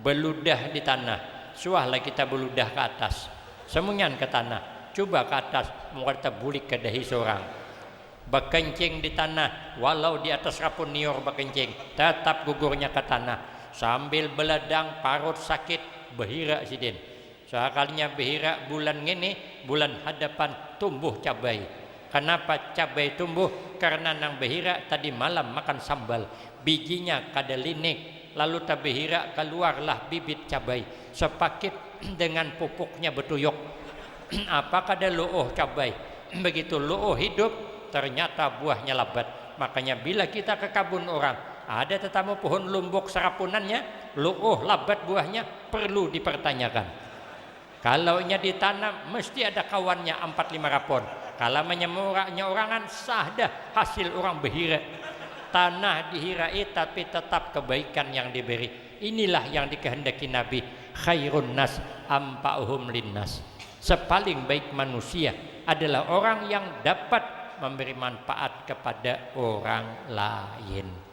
beludah di tanah, suahlah kita beludah ke atas, semunyan ke tanah, coba ke atas, mau kita bulik ke dahi seorang, berkencing di tanah, walau di atas rapun nior berkencing, tetap gugurnya ke tanah, sambil beladang parut sakit, behira sidin. Sekalinya behira bulan ini, bulan hadapan tumbuh cabai. Kenapa cabai tumbuh? Karena nang behira tadi malam makan sambal, bijinya kada linik, lalu tabehira keluarlah bibit cabai sepakit dengan pupuknya betuyuk. Apa kada luuh cabai? Begitu luuh hidup, ternyata buahnya labat. Makanya bila kita ke kabun orang, ada tetamu pohon lumbuk serapunannya, luuh labat buahnya, perlu dipertanyakan. Kalau nya ditanam mesti ada kawannya 4-5 rapon. Kalau menyemurahnya orangan sah dah hasil orang behira. Tanah dihirai tapi tetap kebaikan yang diberi. Inilah yang dikehendaki Nabi, khairun nas ampa'uhum linnas. Sepaling baik manusia adalah orang yang dapat memberi manfaat kepada orang lain.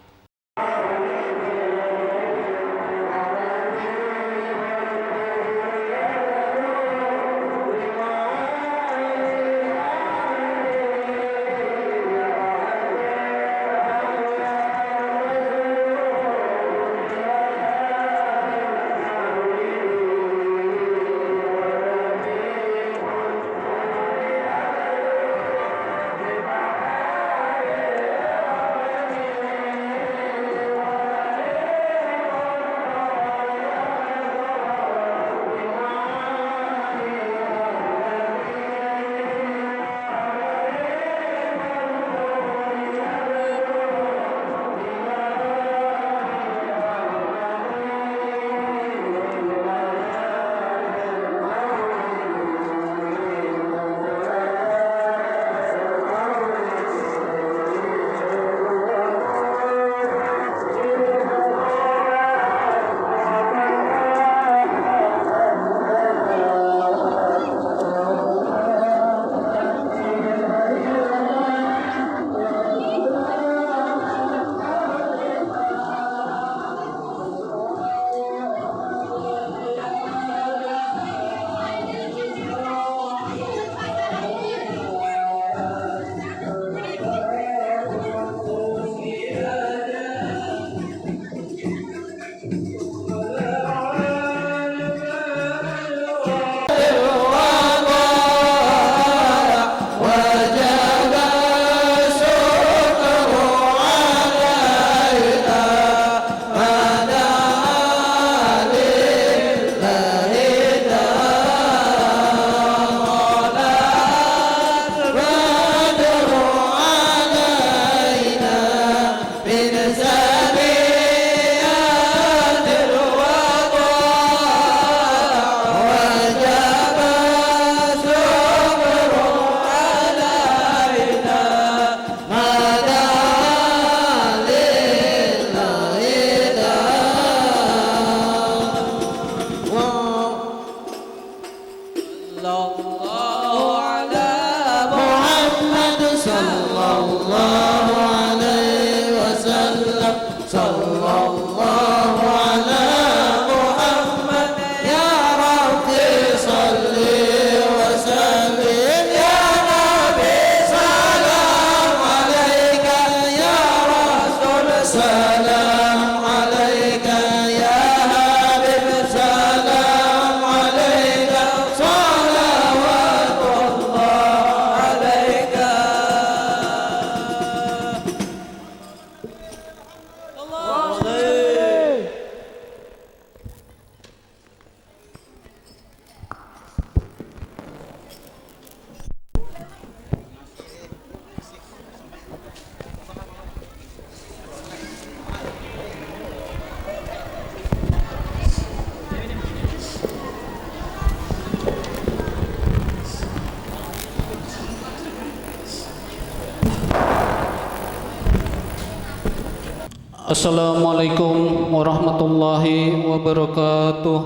Assalamualaikum warahmatullahi wabarakatuh.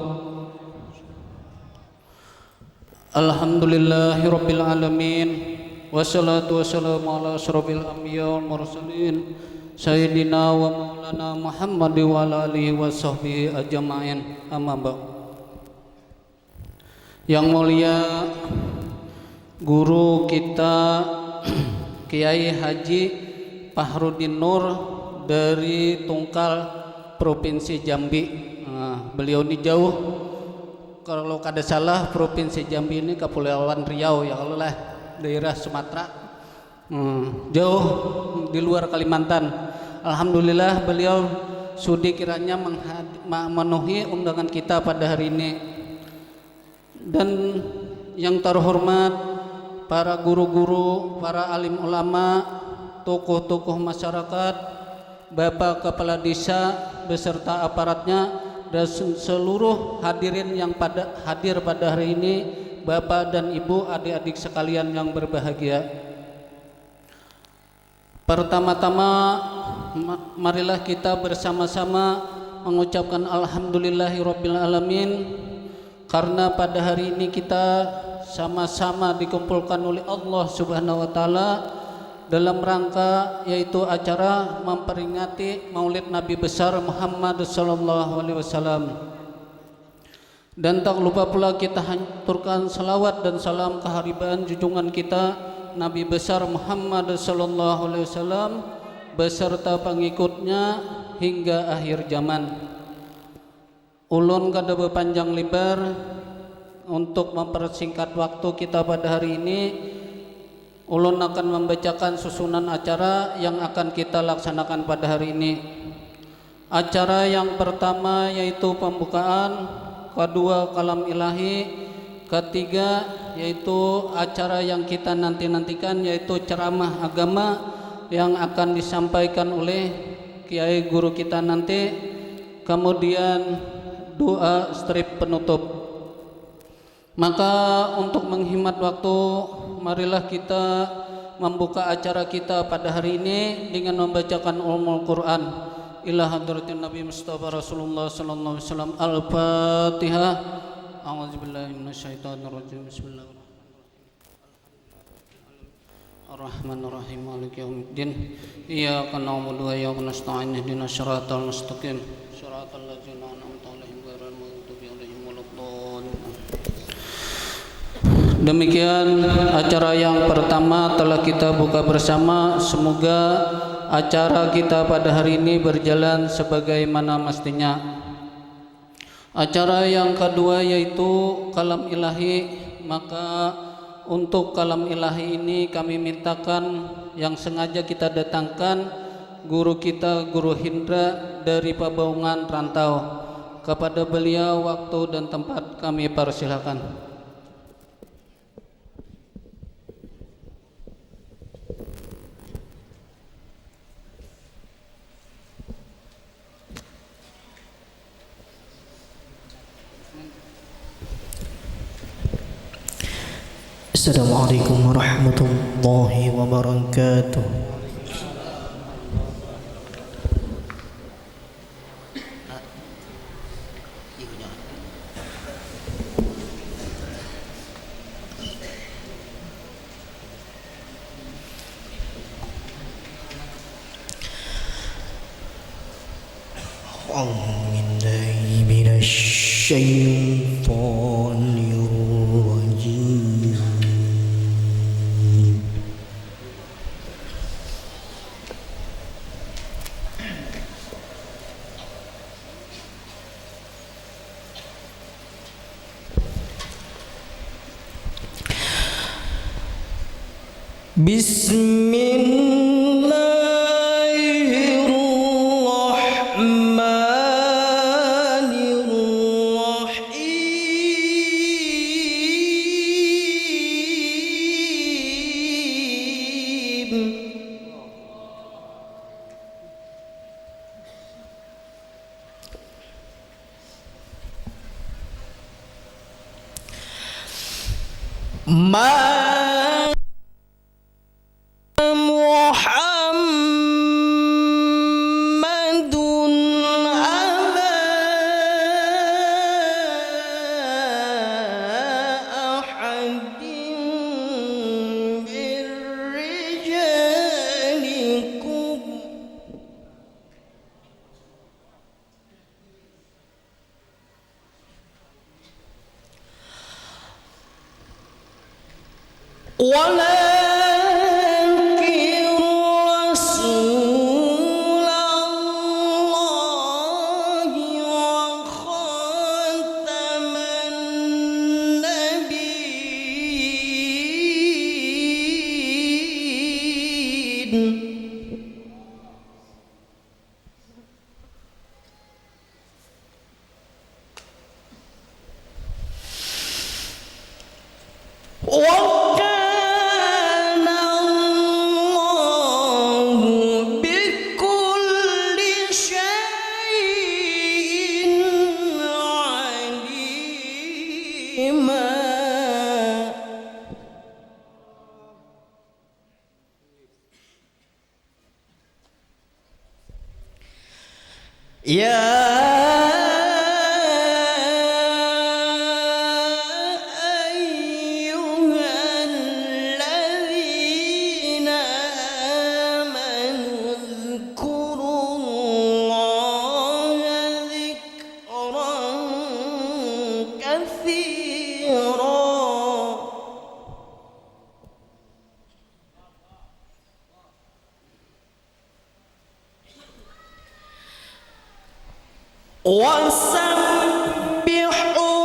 Alhamdulillahi rabbil alamin, wassalatu wassalamu ala asyrafil anbiya wal mursalin Sayyidina wa maulana Muhammad wa ala alihi wa sahbihi ajma'in. Amma ba'd. Yang mulia guru kita Kiai Haji Fahrudin Nur dari Tungkal Provinsi Jambi. Beliau ini jauh, kalau kada salah Provinsi Jambi ini Kepulauan Riau ya, kalau lah daerah Sumatera, jauh di luar Kalimantan. Alhamdulillah beliau sudi kiranya memenuhi undangan kita pada hari ini. Dan yang terhormat para guru-guru, para alim ulama, tokoh-tokoh masyarakat, Bapak Kepala Desa beserta aparatnya, dan seluruh hadirin yang hadir pada hari ini, Bapak dan Ibu, adik-adik sekalian yang berbahagia. Pertama-tama marilah kita bersama-sama mengucapkan alhamdulillahirabbil alamin, karena pada hari ini kita sama-sama dikumpulkan oleh Allah Subhanahu wa taala dalam rangka yaitu acara memperingati Maulid Nabi besar Muhammad sallallahu alaihi wasallam. Dan tak lupa pula kita haturkan salawat dan salam keharibaan junjungan kita Nabi besar Muhammad sallallahu alaihi wasallam beserta pengikutnya hingga akhir zaman. Ulun kada berpanjang lebar untuk mempersingkat waktu kita pada hari ini. Ulun akan membacakan susunan acara yang akan kita laksanakan pada hari ini. Acara yang pertama yaitu pembukaan, kedua kalam ilahi, ketiga yaitu acara yang kita nantikan yaitu ceramah agama yang akan disampaikan oleh kiai guru kita nanti, kemudian doa strip penutup. Maka untuk menghemat waktu, marilah kita membuka acara kita pada hari ini dengan membacakan ulumul Quran ila hadratin Nabi Mustafa Rasulullah sallallahu alaihi wasallam. Al-Fatihah. A'udzubillahi minasyaitonirrajim. Bismillahirrahmanirrahim. Ar-Rahmanir-Rahim. Maliki yaumiddin. Iyyaka na'budu wa iyyaka nasta'in. Ihdinas siratal mustaqim. Siratal ladzina an'amta 'alaihim ghairil maghdubi 'alaihim waladdallin. Demikian acara yang pertama telah kita buka bersama. Semoga acara kita pada hari ini berjalan sebagaimana mestinya. Acara yang kedua yaitu kalam ilahi. Maka untuk kalam ilahi ini kami mintakan yang sengaja kita datangkan guru kita, Guru Hindra dari Pabaungan Rantau. Kepada beliau waktu dan tempat kami persilakan. Assalamualaikum warahmatullahi wabarakatuh. A'udzubillahi minasyaitonir rajim. Bismillahirrahmanirrahim. Muhammadun aba ahadin birrijalikum ولكن رسول الله وخاتم النبيين وكان الله بكل شيء عليما يا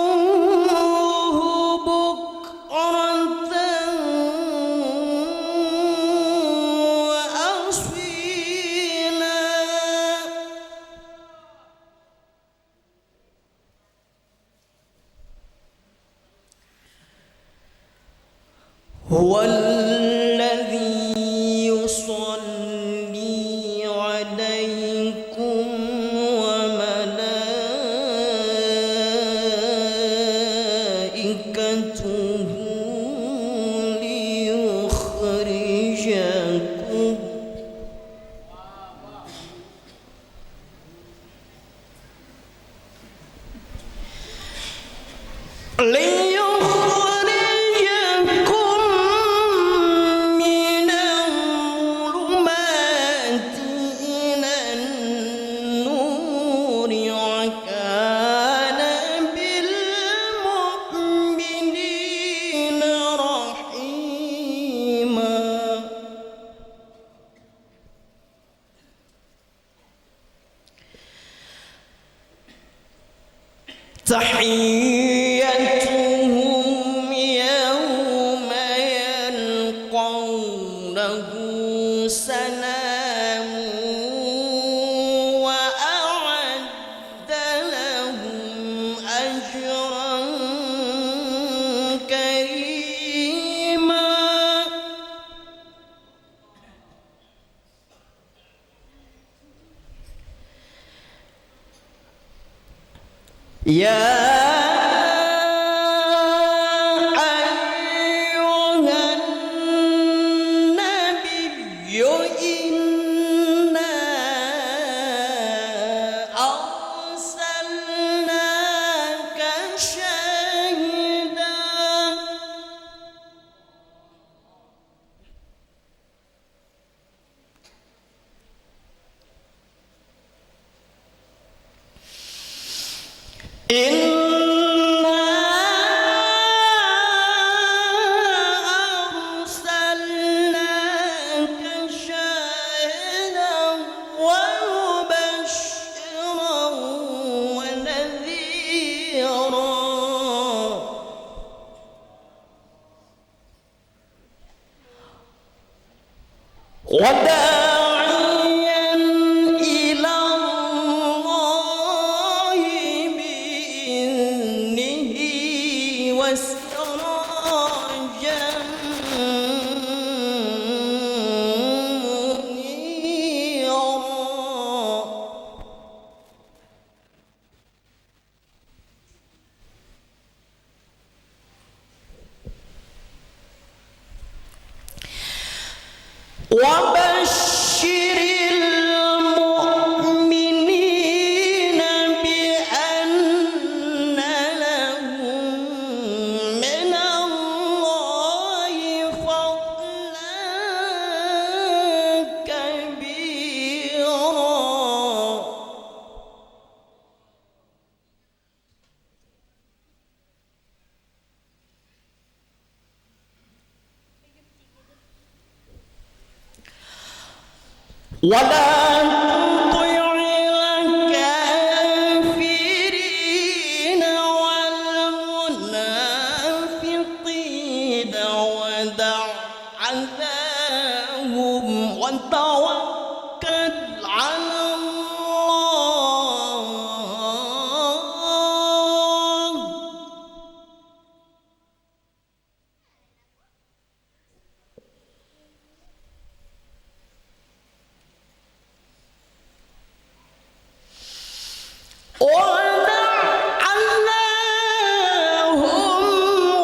وسبحوه بكرة وأصيلا هو الذي يصلي عليكم وملائكته ليخرجكم من الظلمات إلى النور وكان بالمؤمنين رحيما تحيتهم يوم يلقونه سلام وأعد لهم أجرا كريما يا أيها النبي إنا أرسلناك شاهدا إنا أرسلناك شاهدا ومبشرا ونذيرا وداعيا إلى الله بإذنه وسراجا منيرا وبشر المؤمنين بأن لهم من الله فضلا كبيرا ولا تطع الكافرين والمنافقين ودع أذاهم وتوكل على الله. ودع عنهم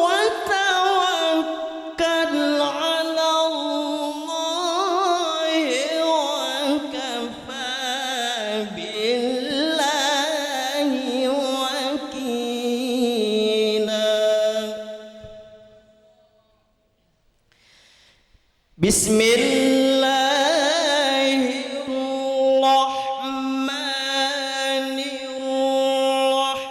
وتوكل على الله وكفى بالله وكيلا. بسم الله الرحمن الرحيم.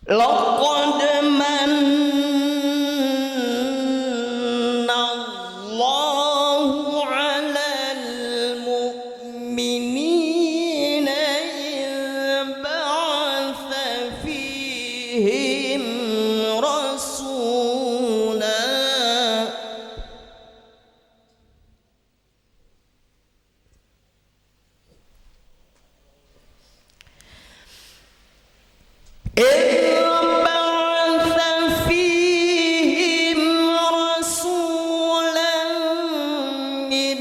لقد من الله على المؤمنين إذ بعث فيهم رسولا من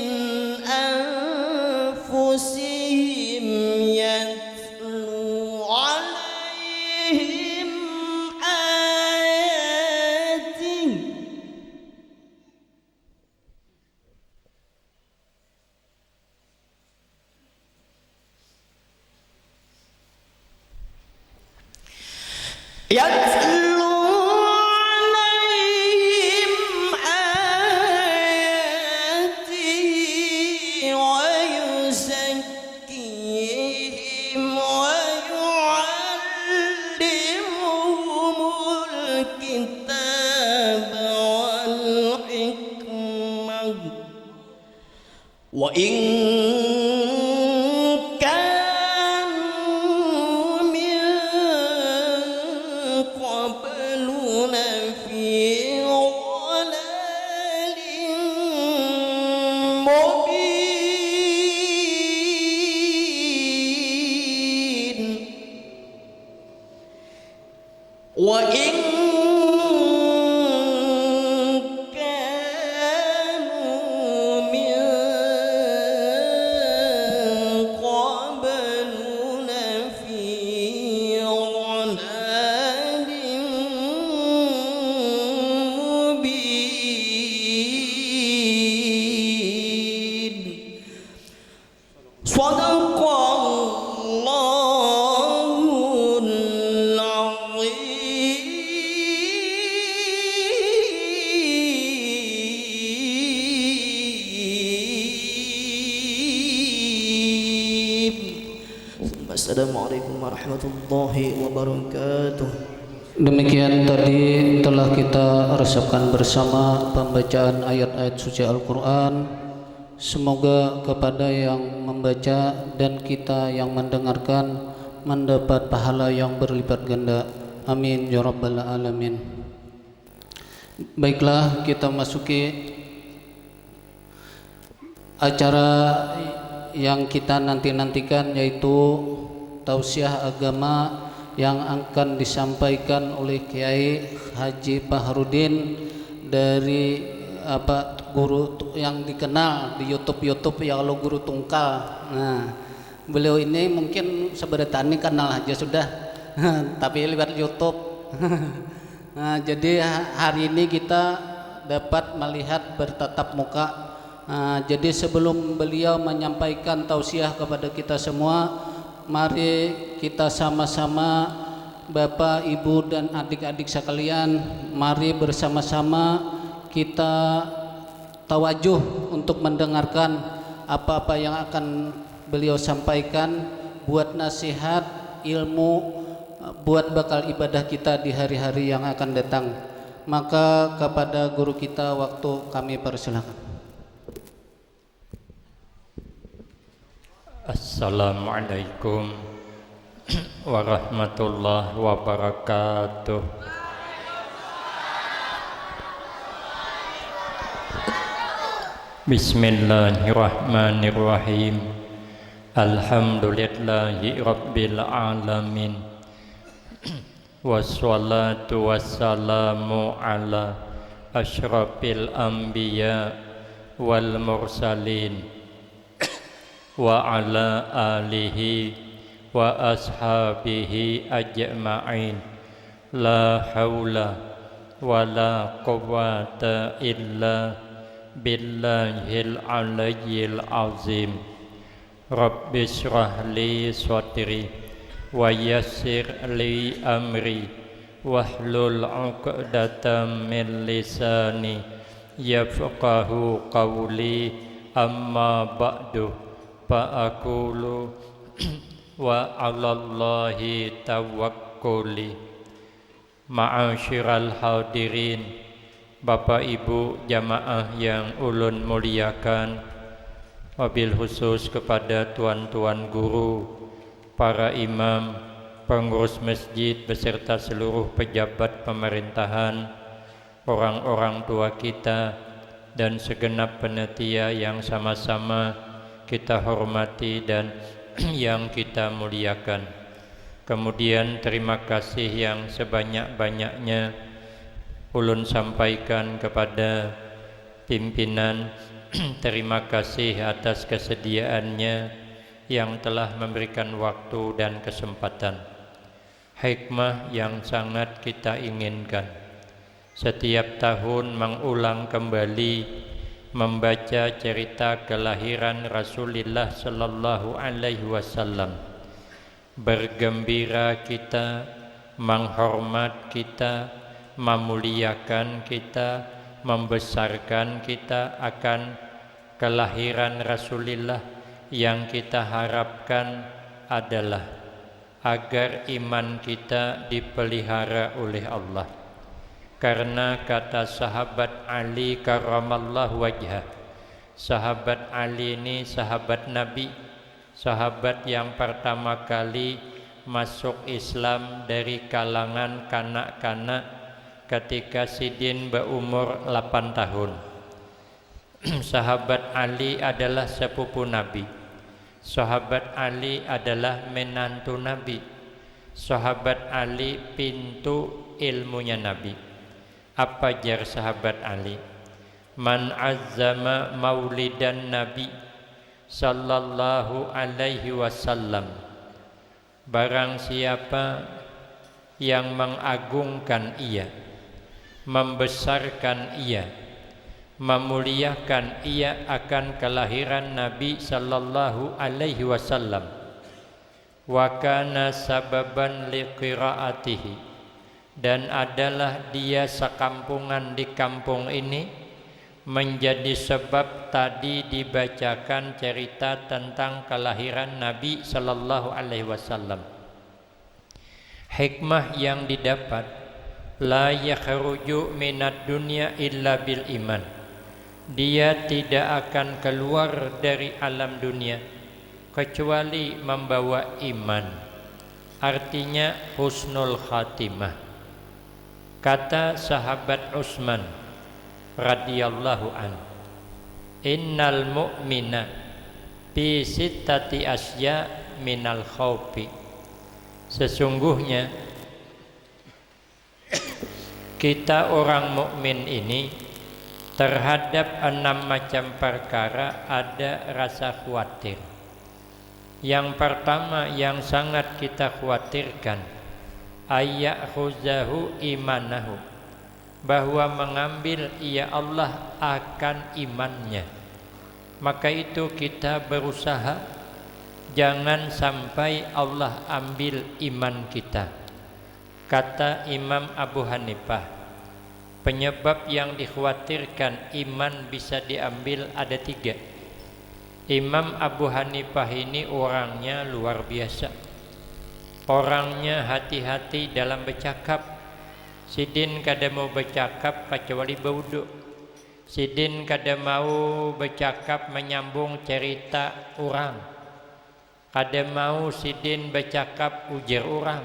أنفسهم يتلو عليهم آياته ويزكيهم ويعلمهم الكتاب والحكمة وإن كانوا من قبل لفي ضلال مبين. وإن كانوا من قبل لفي ضلال مبين. صدق الله العظيم. Assalamualaikum warahmatullahi wabarakatuh. Demikian tadi telah kita resapkan bersama pembacaan ayat-ayat suci Al-Quran. Semoga kepada yang membaca dan kita yang mendengarkan mendapat pahala yang berlipat ganda. Amin ya rabbal alamin. Baiklah, kita masuki acara yang kita nanti-nantikan, yaitu tausiah agama yang akan disampaikan oleh Kiai Haji Fahrudin dari guru yang dikenal di YouTube ya, kalau guru tungkal. Nah, beliau ini mungkin sebenarnya kenal aja sudah tapi lewat YouTube. Nah, jadi hari ini kita dapat melihat bertatap muka. Jadi sebelum beliau menyampaikan tausiah kepada kita semua, mari kita sama-sama, Bapak, Ibu, dan adik-adik sekalian, mari bersama-sama kita tawajuh untuk mendengarkan apa-apa yang akan beliau sampaikan buat nasihat ilmu, buat bakal ibadah kita di hari-hari yang akan datang. Maka kepada guru kita waktu kami persilakan. Assalamualaikum warahmatullahi wabarakatuh. Bismillahirrahmanirrahim. Alhamdulillahi rabbil alamin. Wassalatu wassalamu ala asyrafil anbiya wal mursalin wa ala alihi wa ashabihi ajma'in. La hawla wa la quwwata illa billahil aliyyil azim. Rabbi shrah li sadri wa yassir li amri wahlul 'uqdatam min lisani yafqahu qawli. Amma ba'du fa aqulu wa 'alallahi tawakkuli. Ma'asyiral hadirin, Bapak Ibu jamaah yang ulun muliakan, wabil khusus kepada tuan-tuan guru, para imam, pengurus masjid beserta seluruh pejabat pemerintahan, orang-orang tua kita, dan segenap panitia yang sama-sama kita hormati dan yang kita muliakan. Kemudian terima kasih yang sebanyak-banyaknya ulun sampaikan kepada pimpinan. Terima kasih atas kesediaannya yang telah memberikan waktu dan kesempatan. Hikmah yang sangat kita inginkan. Setiap tahun mengulang kembali membaca cerita kelahiran Rasulullah sallallahu alaihi wasallam. Bergembira kita, menghormat kita, memuliakan kita, membesarkan kita akan kelahiran Rasulullah. Yang kita harapkan adalah agar iman kita dipelihara oleh Allah. Karena kata sahabat Ali karramallahu wajhah, sahabat Ali ini sahabat Nabi, sahabat yang pertama kali masuk Islam dari kalangan kanak-kanak ketika Sidin berumur 8 tahun. Sahabat Ali adalah sepupu Nabi. Sahabat Ali adalah menantu Nabi. Sahabat Ali pintu ilmunya Nabi. Apa jar sahabat Ali? Man azzama maulidan Nabi sallallahu alaihi wasallam. Barang siapa yang mengagungkan ia, membesarkan ia, memuliakan ia akan kelahiran Nabi sallallahu alaihi wasallam, wa kana sababan liqiraatihi, dan adalah dia sekampungan di kampung ini menjadi sebab tadi dibacakan cerita tentang kelahiran Nabi sallallahu alaihi wasallam. Hikmah yang didapat, la yakhruju minad dunya illa bil iman. Dia tidak akan keluar dari alam dunia kecuali membawa iman. Artinya husnul khatimah. Kata sahabat Utsman radhiyallahu an, innal mu'mina bi sittati asya minal khaufi. Sesungguhnya kita orang mukmin ini terhadap 6 macam perkara ada rasa khawatir. Yang pertama yang sangat kita khawatirkan, ayyakhuzahu imanahu, bahwa mengambil ia Allah akan imannya. Maka itu kita berusaha jangan sampai Allah ambil iman kita. Kata Imam Abu Hanifah, penyebab yang dikhawatirkan iman bisa diambil ada 3. Imam Abu Hanifah ini orangnya luar biasa. Orangnya hati-hati dalam bercakap. Sidin kada mau bercakap kecuali berwudu. Sidin kada mau bercakap menyambung cerita orang. Kada mau sidin bercakap ujar orang.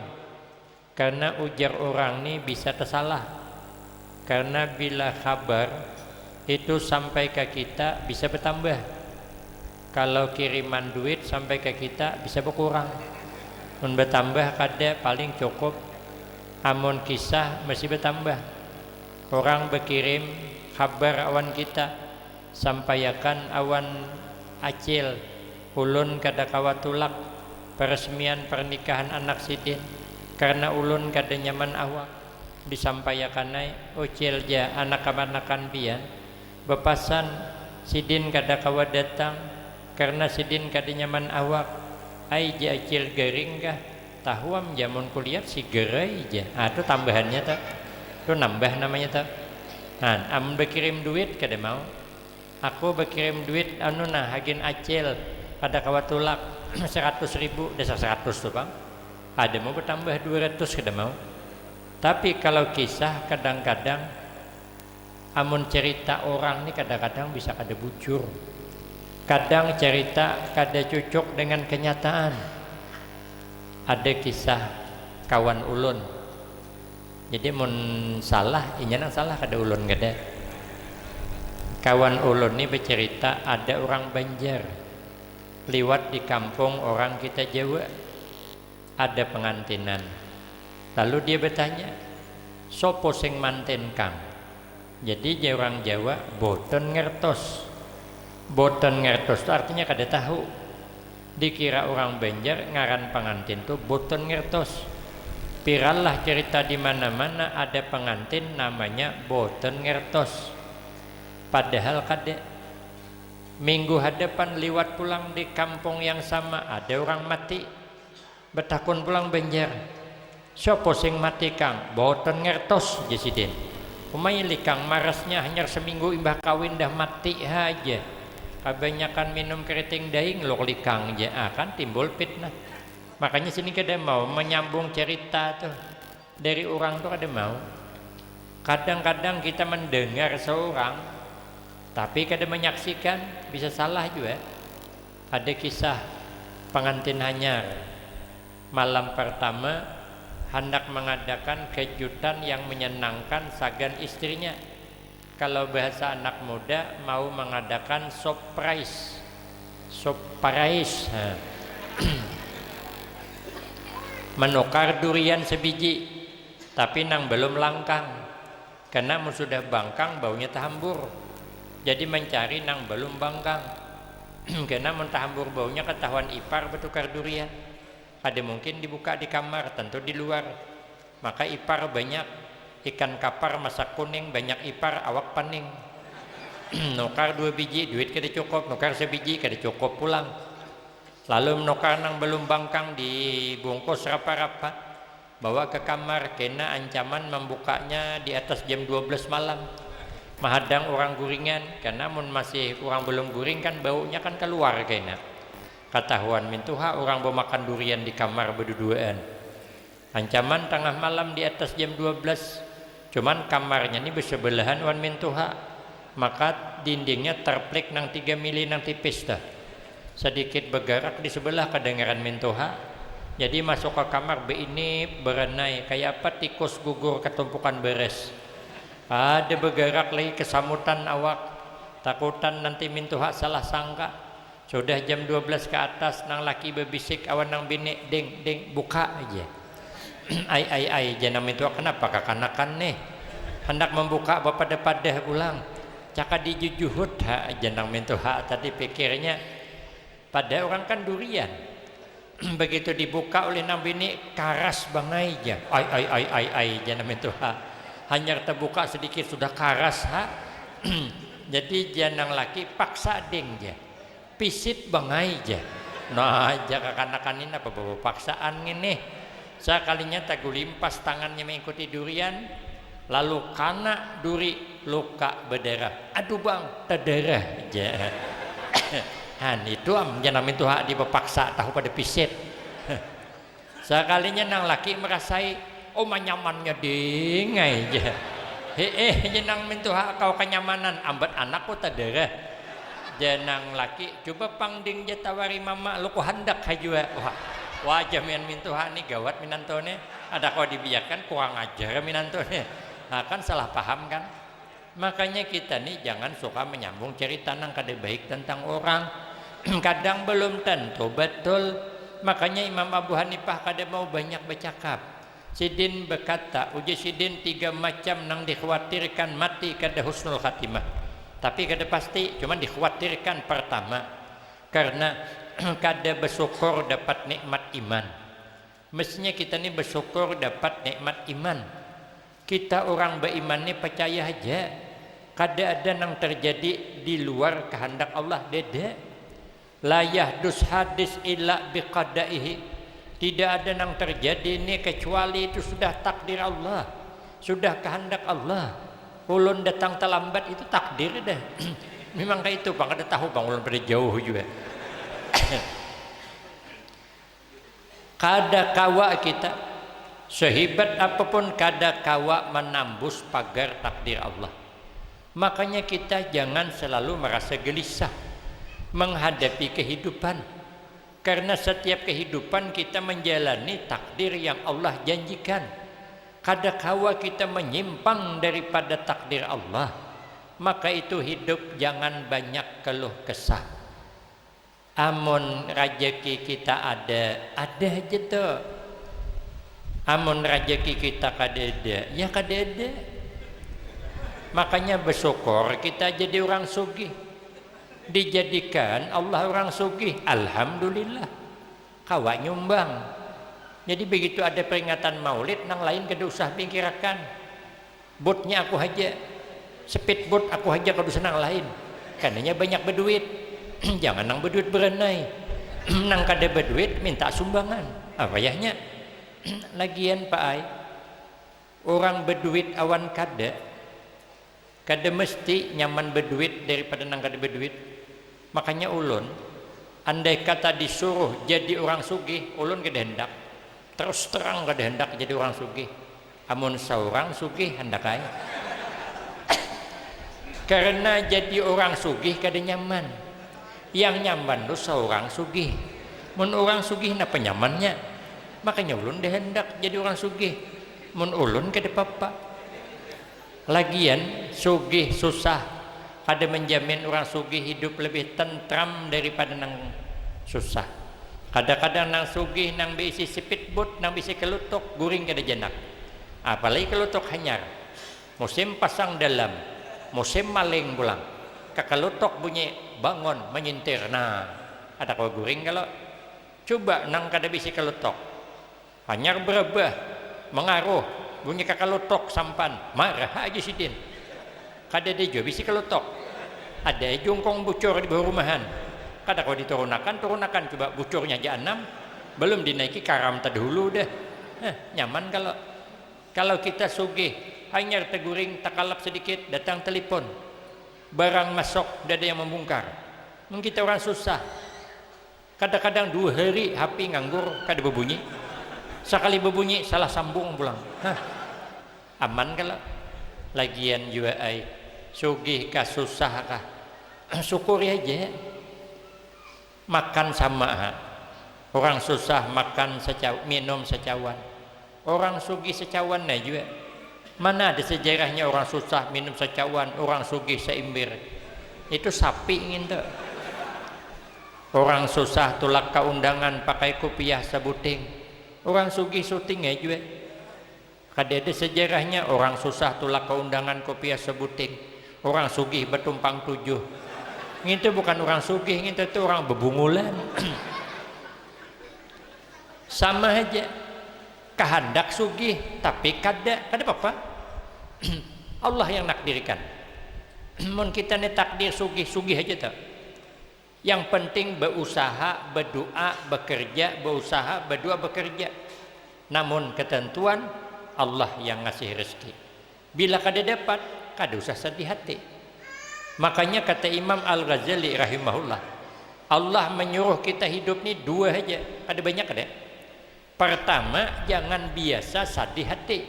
Karena ujar orang ini bisa tersalah. Karena bila kabar itu sampai ke kita bisa bertambah. Kalau kiriman duit sampai ke kita bisa berkurang. Mun bertambah kada paling cukup. Amun kisah masih bertambah. Orang berkirim kabar awan kita, sampaikan awan acil ulun kada kawatulak peresmian pernikahan anak sidin karena ulun kada nyaman awak. Disampaikan ucil ja anak-anakan pian bepasan sidin kada kawa datang karena sidin kada nyaman awak. Ai ja acil garing kah tahuam jamun kuliah si gerai ja. Itu tambahannya tak. Itu nambah namanya tak. Nah, amun berkirim duit kada mau. Aku berkirim duit anu nah hagin acil kada kawatulak 100.000 dasar 100 tuh bang. Ada mau bertambah 200 kada mau. Tapi kalau kisah kadang-kadang amun cerita orang ni kadang-kadang bisa kada bujur. Kadang cerita kada cocok dengan kenyataan. Ada kisah kawan ulun. Jadi mun salah, inyana salah kada ulun kada. Kawan ulun ni bercerita ada orang Banjar liwat di kampung orang kita Jawa. Ada pengantinan. Lalu dia bertanya, sopo sing manten kang? Jadi dia orang Jawa boten ngertos. Boten ngertos itu artinya kada tahu. Dikira orang Banjar ngaran pengantin tuh boten ngertos. Piralah cerita di mana-mana ada pengantin namanya boten ngertos. Padahal kada. Minggu hadapan liwat pulang di kampung yang sama ada orang mati. Bertakun pulang Banjar. Sopo sing mati kang? Boten ngertos jesidin. Umayli kang marasnya hanya seminggu imbah kawin dah mati aja. Kebanyakan minum keriting daing lo likang aja akan timbul fitnah. Makanya sini kada mau menyambung cerita tuh dari orang tuh kada mau. Kadang-kadang kita mendengar seorang tapi kada menyaksikan bisa salah juga. Ada kisah pengantin hanyar malam pertama hendak mengadakan kejutan yang menyenangkan sagan istrinya. Kalau bahasa anak muda mau mengadakan surprise. Menukar durian sebiji tapi nang belum langkang. Karena sudah bangkang baunya tahambur. Jadi mencari nang belum bangkang. Karena mentahambur baunya ketahuan ipar bertukar durian. Ada mungkin dibuka di kamar, tentu di luar. Maka ipar banyak. Ikan kapar masak kuning banyak ipar awak paning. Nukar 2 biji duit kada cukup, nukar sebiji kada cukup pulang. Lalu menukar nang belum bangkang dibungkus rapa-rapa bawa ke kamar kena ancaman membukanya di atas jam 12 malam. Mahadang orang guringan karena mun masih orang belum guring kan baunya kan keluar kena. Ketahuan mintuha orang mau makan durian di kamar berduaan. Ancaman tengah malam di atas jam 12. Cuman kamarnya ini bersebelahan wan mintuha. Maka dindingnya terplik nang 3 mili nang tipis dah. Sedikit bergerak di sebelah kedengaran mintuha. Jadi masuk ke kamar ini berenai kayak apa tikus gugur ketumpukan beres. Ada bergerak lagi kesamutan awak. Takutan nanti mintuha salah sangka. Sudah jam 12 ke atas nang laki berbisik awan nang bini ding ding buka aja. Ai jangan mintuha kenapa kakanakan nih hendak membuka bapak pada pulang caka dijujuhut ha jangan mintuha tadi pikirnya pada orang kan durian. Begitu dibuka oleh nang bini karas bangai aja. Ai jangan mintuha hanya terbuka sedikit sudah karas ha. Jadi janang laki paksa ding aja pisit bangai aja. Nah jaka kanakan ini apa bawa paksaan ini. Sekalinya tagu limpas tangannya mengikuti durian lalu kana duri luka berdarah. Aduh bang terdarah aja. Itu jangan mintu hak dipaksa tahu pada pisit. Sekalinya nang laki merasai nyamannya dengai aja. Jenang mintu hak kau kenyamanan ambat anak kau tak derah. Jenang laki coba pangding jatawari mama lu ku hendak hajua. Wajah mian mintu hak nih gawat minantone. Ada kau dibiarkan kurang ajar minantone. Kan salah paham kan. Makanya kita nih jangan suka menyambung cerita nang kada baik tentang orang. Kadang belum tentu betul. Makanya Imam Abu Hanifah kada mau banyak bercakap. Sidin berkata, uji sidin 3 macam nang dikhawatirkan mati kada husnul khatimah. Tapi kada pasti, cuma dikhawatirkan pertama karena kada bersyukur dapat nikmat iman. Mestinya kita ni bersyukur dapat nikmat iman. Kita orang beriman ni percaya aja. Kada ada nang terjadi di luar kehendak Allah, dede. La yahdus hadis illa biqadaihi. Tidak ada yang terjadi ini kecuali itu sudah takdir Allah, sudah kehendak Allah. Ulun datang terlambat itu takdir dah. Memang kayak itu bang, ada tahu bang ulun pada jauh juga. Kada kawa kita sehebat apapun kada kawa menambus pagar takdir Allah. Makanya kita jangan selalu merasa gelisah menghadapi kehidupan, karena setiap kehidupan kita menjalani takdir yang Allah janjikan. Kada kawa kita menyimpang daripada takdir Allah, maka itu hidup jangan banyak keluh kesah. Amun rajeki kita ada aja tuh. Amun rajeki kita kada ada, ya kada ada. Makanya bersyukur kita jadi orang sugih. Dijadikan Allah orang sugih, alhamdulillah. Kawa nyumbang. Jadi begitu ada peringatan maulid, nang lain kada usah pikirkan. Botnya aku aja, speedboat aku aja kada usah nang lain. Karenanya banyak berduit. Jangan nang berduit berenai. Nang kada berduit minta sumbangan. Apa yahnya? Lagian Pak Ai, orang berduit awan kada mesti nyaman berduit daripada nang kada berduit. Makanya ulun andai kata disuruh jadi orang sugih, ulun kada hendak. Terus terang kada hendak jadi orang sugih. Amun seorang sugih hendak ai. Karena jadi orang sugih kada nyaman. Yang nyaman tu seorang sugih. Mun orang sugih napa nyamannya? Makanya ulun dah hendak jadi orang sugih. Mun ulun kada apa-apa. Lagian sugih susah. Ada menjamin orang sugih hidup lebih tentram daripada nang susah. Kadang-kadang nang sugih nang beisi speedboat, nang beisi kelutok, guring kada jenak. Apalagi kelutok hanyar. Musim pasang dalam, musim maling pulang. Kelutok bunyi bangun menyintir. Nah, ada kau guring kalau coba nang kada beisi kelutok. Hanyar berubah, mengaruh, bunyi kelutok sampan, marah aja sidin. Kada ada juga bisi kelutok. Ada jungkong bucur di bawah rumahan. Kada kau diturunakan coba bucurnya aja 6, belum dinaiki karam terdahulu dah. Nyaman kalau kita sugih hanya teguring takalap sedikit datang telepon. Barang masuk dah ada yang membongkar. Mungkin kita orang susah. Kadang-kadang 2 hari HP nganggur kada berbunyi. Sekali berbunyi salah sambung pulang. Aman kalau lagian juga ai sugih kah susah kah, syukuri aja. Makan sama orang susah makan minum secawan, orang sugih secawan juga. Mana ada sejarahnya orang susah minum secawan, orang sugih seimbir. Itu sapi ingin tuh. Orang susah tulak ke undangan pakai kopiah sebuting, orang sugih syuting juga. Kada ada sejarahnya orang susah tulak ke undangan kopiah sebuting, orang sugih bertumpang 7. Itu bukan orang sugih, itu orang bebungulan. Sama aja kehendak sugih tapi kada apa-apa. Allah yang nakdirkan. Mun kita ni takdir sugih aja tak. Yang penting berusaha, berdoa, bekerja, berusaha, berdoa, bekerja. Namun ketentuan Allah yang ngasih rezeki. Bila kada dapat, kada usah sedih hati. Makanya kata Imam Al-Ghazali rahimahullah, Allah menyuruh kita hidup nih dua aja, ada banyak ada. Pertama, jangan biasa sedih hati.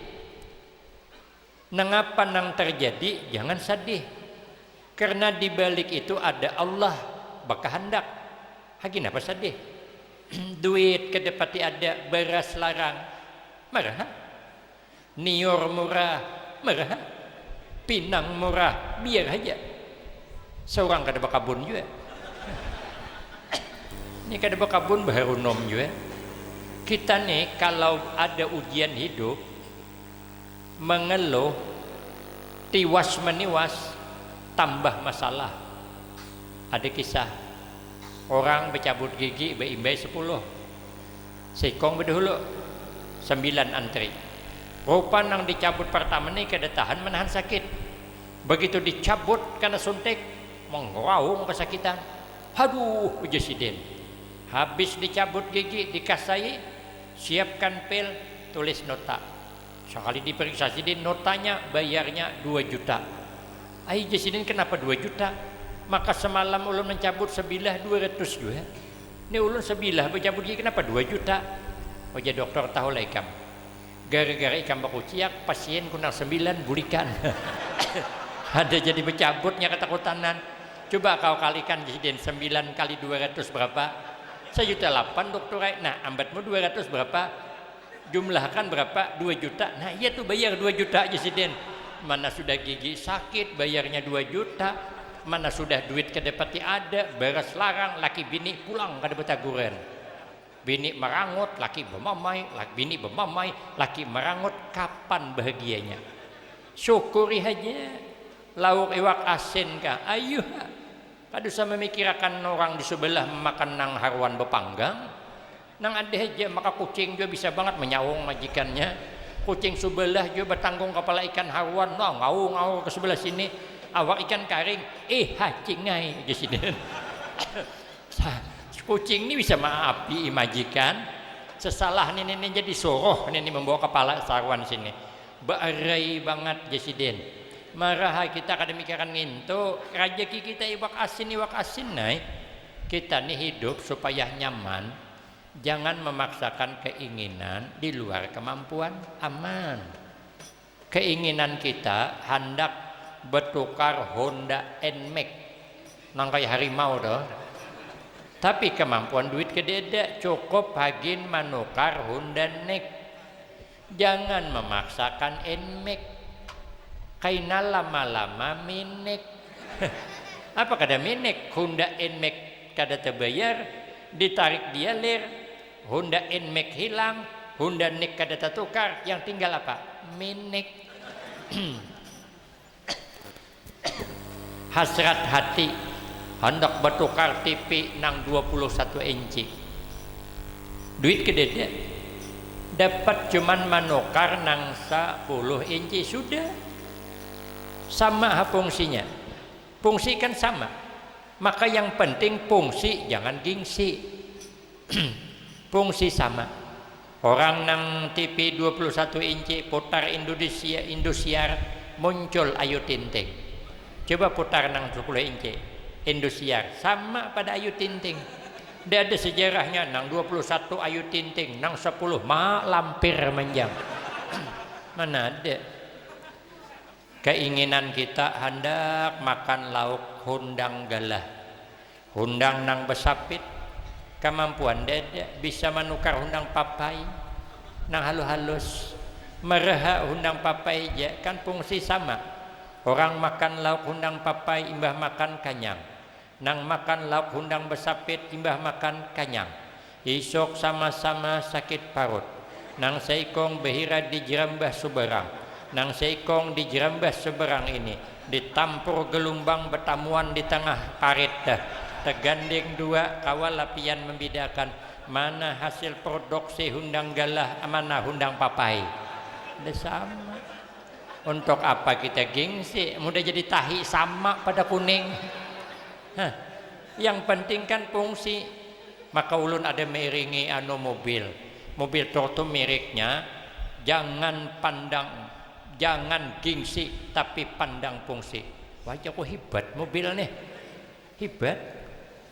Nang apa nang terjadi jangan sedih, karena di balik itu ada Allah berkehendak. Hakin apa sedih? Duit kedepati ada, beras larang, marah. Nior murah, marah. Pinang murah, biar aja. Seorang kada bakabun juga. Ini kada bakabun baru nom juga. Kita nih kalau ada ujian hidup, mengeluh, tiwas meniwas, tambah masalah. Ada kisah orang bercabut gigi beimbai 10, sikong berdahulu 9 antri. Rupa nang dicabut pertama nih kada tahan menahan sakit. Begitu dicabut karena suntik, mengraung kesakitan. Aduh, Jesiden. Habis dicabut gigi, dikasai, siapkan pil, tulis nota. Sekali diperiksa sidin, notanya bayarnya 2 juta. Ai Jesiden kenapa 2 juta? Maka semalam ulun mencabut sebilah 200 juga. Ini ulun sebilah bercabut gigi kenapa 2 juta? Oh ya dokter tahu lah ikam. Gara-gara ikam bakuciak, pasien kunang 9 bulikan. Ada jadi bercabutnya ketakutanan. Coba kau kalikan Jesiden 9 kali 200 berapa? 1,8 juta dokter. Nah ambatmu 200 berapa? Jumlahkan berapa? 2 juta. Nah iya tuh bayar 2 juta Jesiden. Mana sudah gigi sakit bayarnya 2 juta. Mana sudah duit kedepati ada, beres larang, laki bini pulang kada betaguran. Bini merangut, laki bermamai, bini bermamai, laki merangut, kapan bahagianya? Syukuri aja. Lauk iwak asin kah? Ayuh. Kada usah memikirkan orang di sebelah makan nang haruan bepanggang. Nang ada aja, maka kucing juga bisa banget menyaung majikannya. Kucing sebelah juga bertanggung kepala ikan haruan, nah, ngau-ngau ke sebelah sini. Awak ikan karing, hacing ngai di sini. Kucing ini bisa maapi majikan. Sesalah ini jadi soroh ini membawa kepala saruan sini. Berai banget Jesiden. Marah kita kada mikirkan ngintu. Rajeki kita iwak asin naik. Kita nih hidup supaya nyaman. Jangan memaksakan keinginan di luar kemampuan, aman. Keinginan kita hendak bertukar Honda NMAX nang kayak harimau doh. Tapi kemampuan duit kededa cukup hagin manukar Honda NMAX. Jangan memaksakan NMAX. Kaina lama-lama minek. Apa kada minek? Honda NMAX kada terbayar, ditarik dia lir, Honda NMAX hilang, Honda NMAX kada tertukar, yang tinggal apa? Minek. Hasrat hati hendak bertukar TV nang 21 inci. Duit kedede dapat cuman manukar nang 10 inci sudah. Sama fungsinya. Fungsi kan sama. Maka yang penting fungsi, jangan gengsi. Fungsi sama. Orang nang TV 21 inci putar Indosiar muncul Ayu Tinting. Coba putar nang 10 inci Indosiar sama pada Ayu Tinting. Dia ada sejarahnya nang 21 Ayu Tinting, nang 10 lampir menjang. Mana ada. Keinginan kita hendak makan lauk hundang galah, hundang nang besapit. Kemampuan dada bisa menukar hundang papai nang halus-halus. Mereha hundang papai je kan fungsi sama. Orang makan lauk hundang papai imbah makan kanyang. Nang makan lauk hundang besapit imbah makan kanyang. Isok sama-sama sakit parut. Nang seikong behira di jerambah seberang. Nang seikong di jerambah seberang ini ditampur gelombang bertamuan di tengah parit dah. Tergandeng dua kawal lapian membedakan mana hasil produksi hundang galah, mana hundang papai. Ada sama. Untuk apa kita gengsi? Mudah jadi tahi sama pada kuning. Yang penting kan fungsi. Maka ulun ada meiringi mobil tertu mereknya. Jangan pandang, jangan gengsi, tapi pandang fungsi. Wajah kok hebat mobil nih, hebat.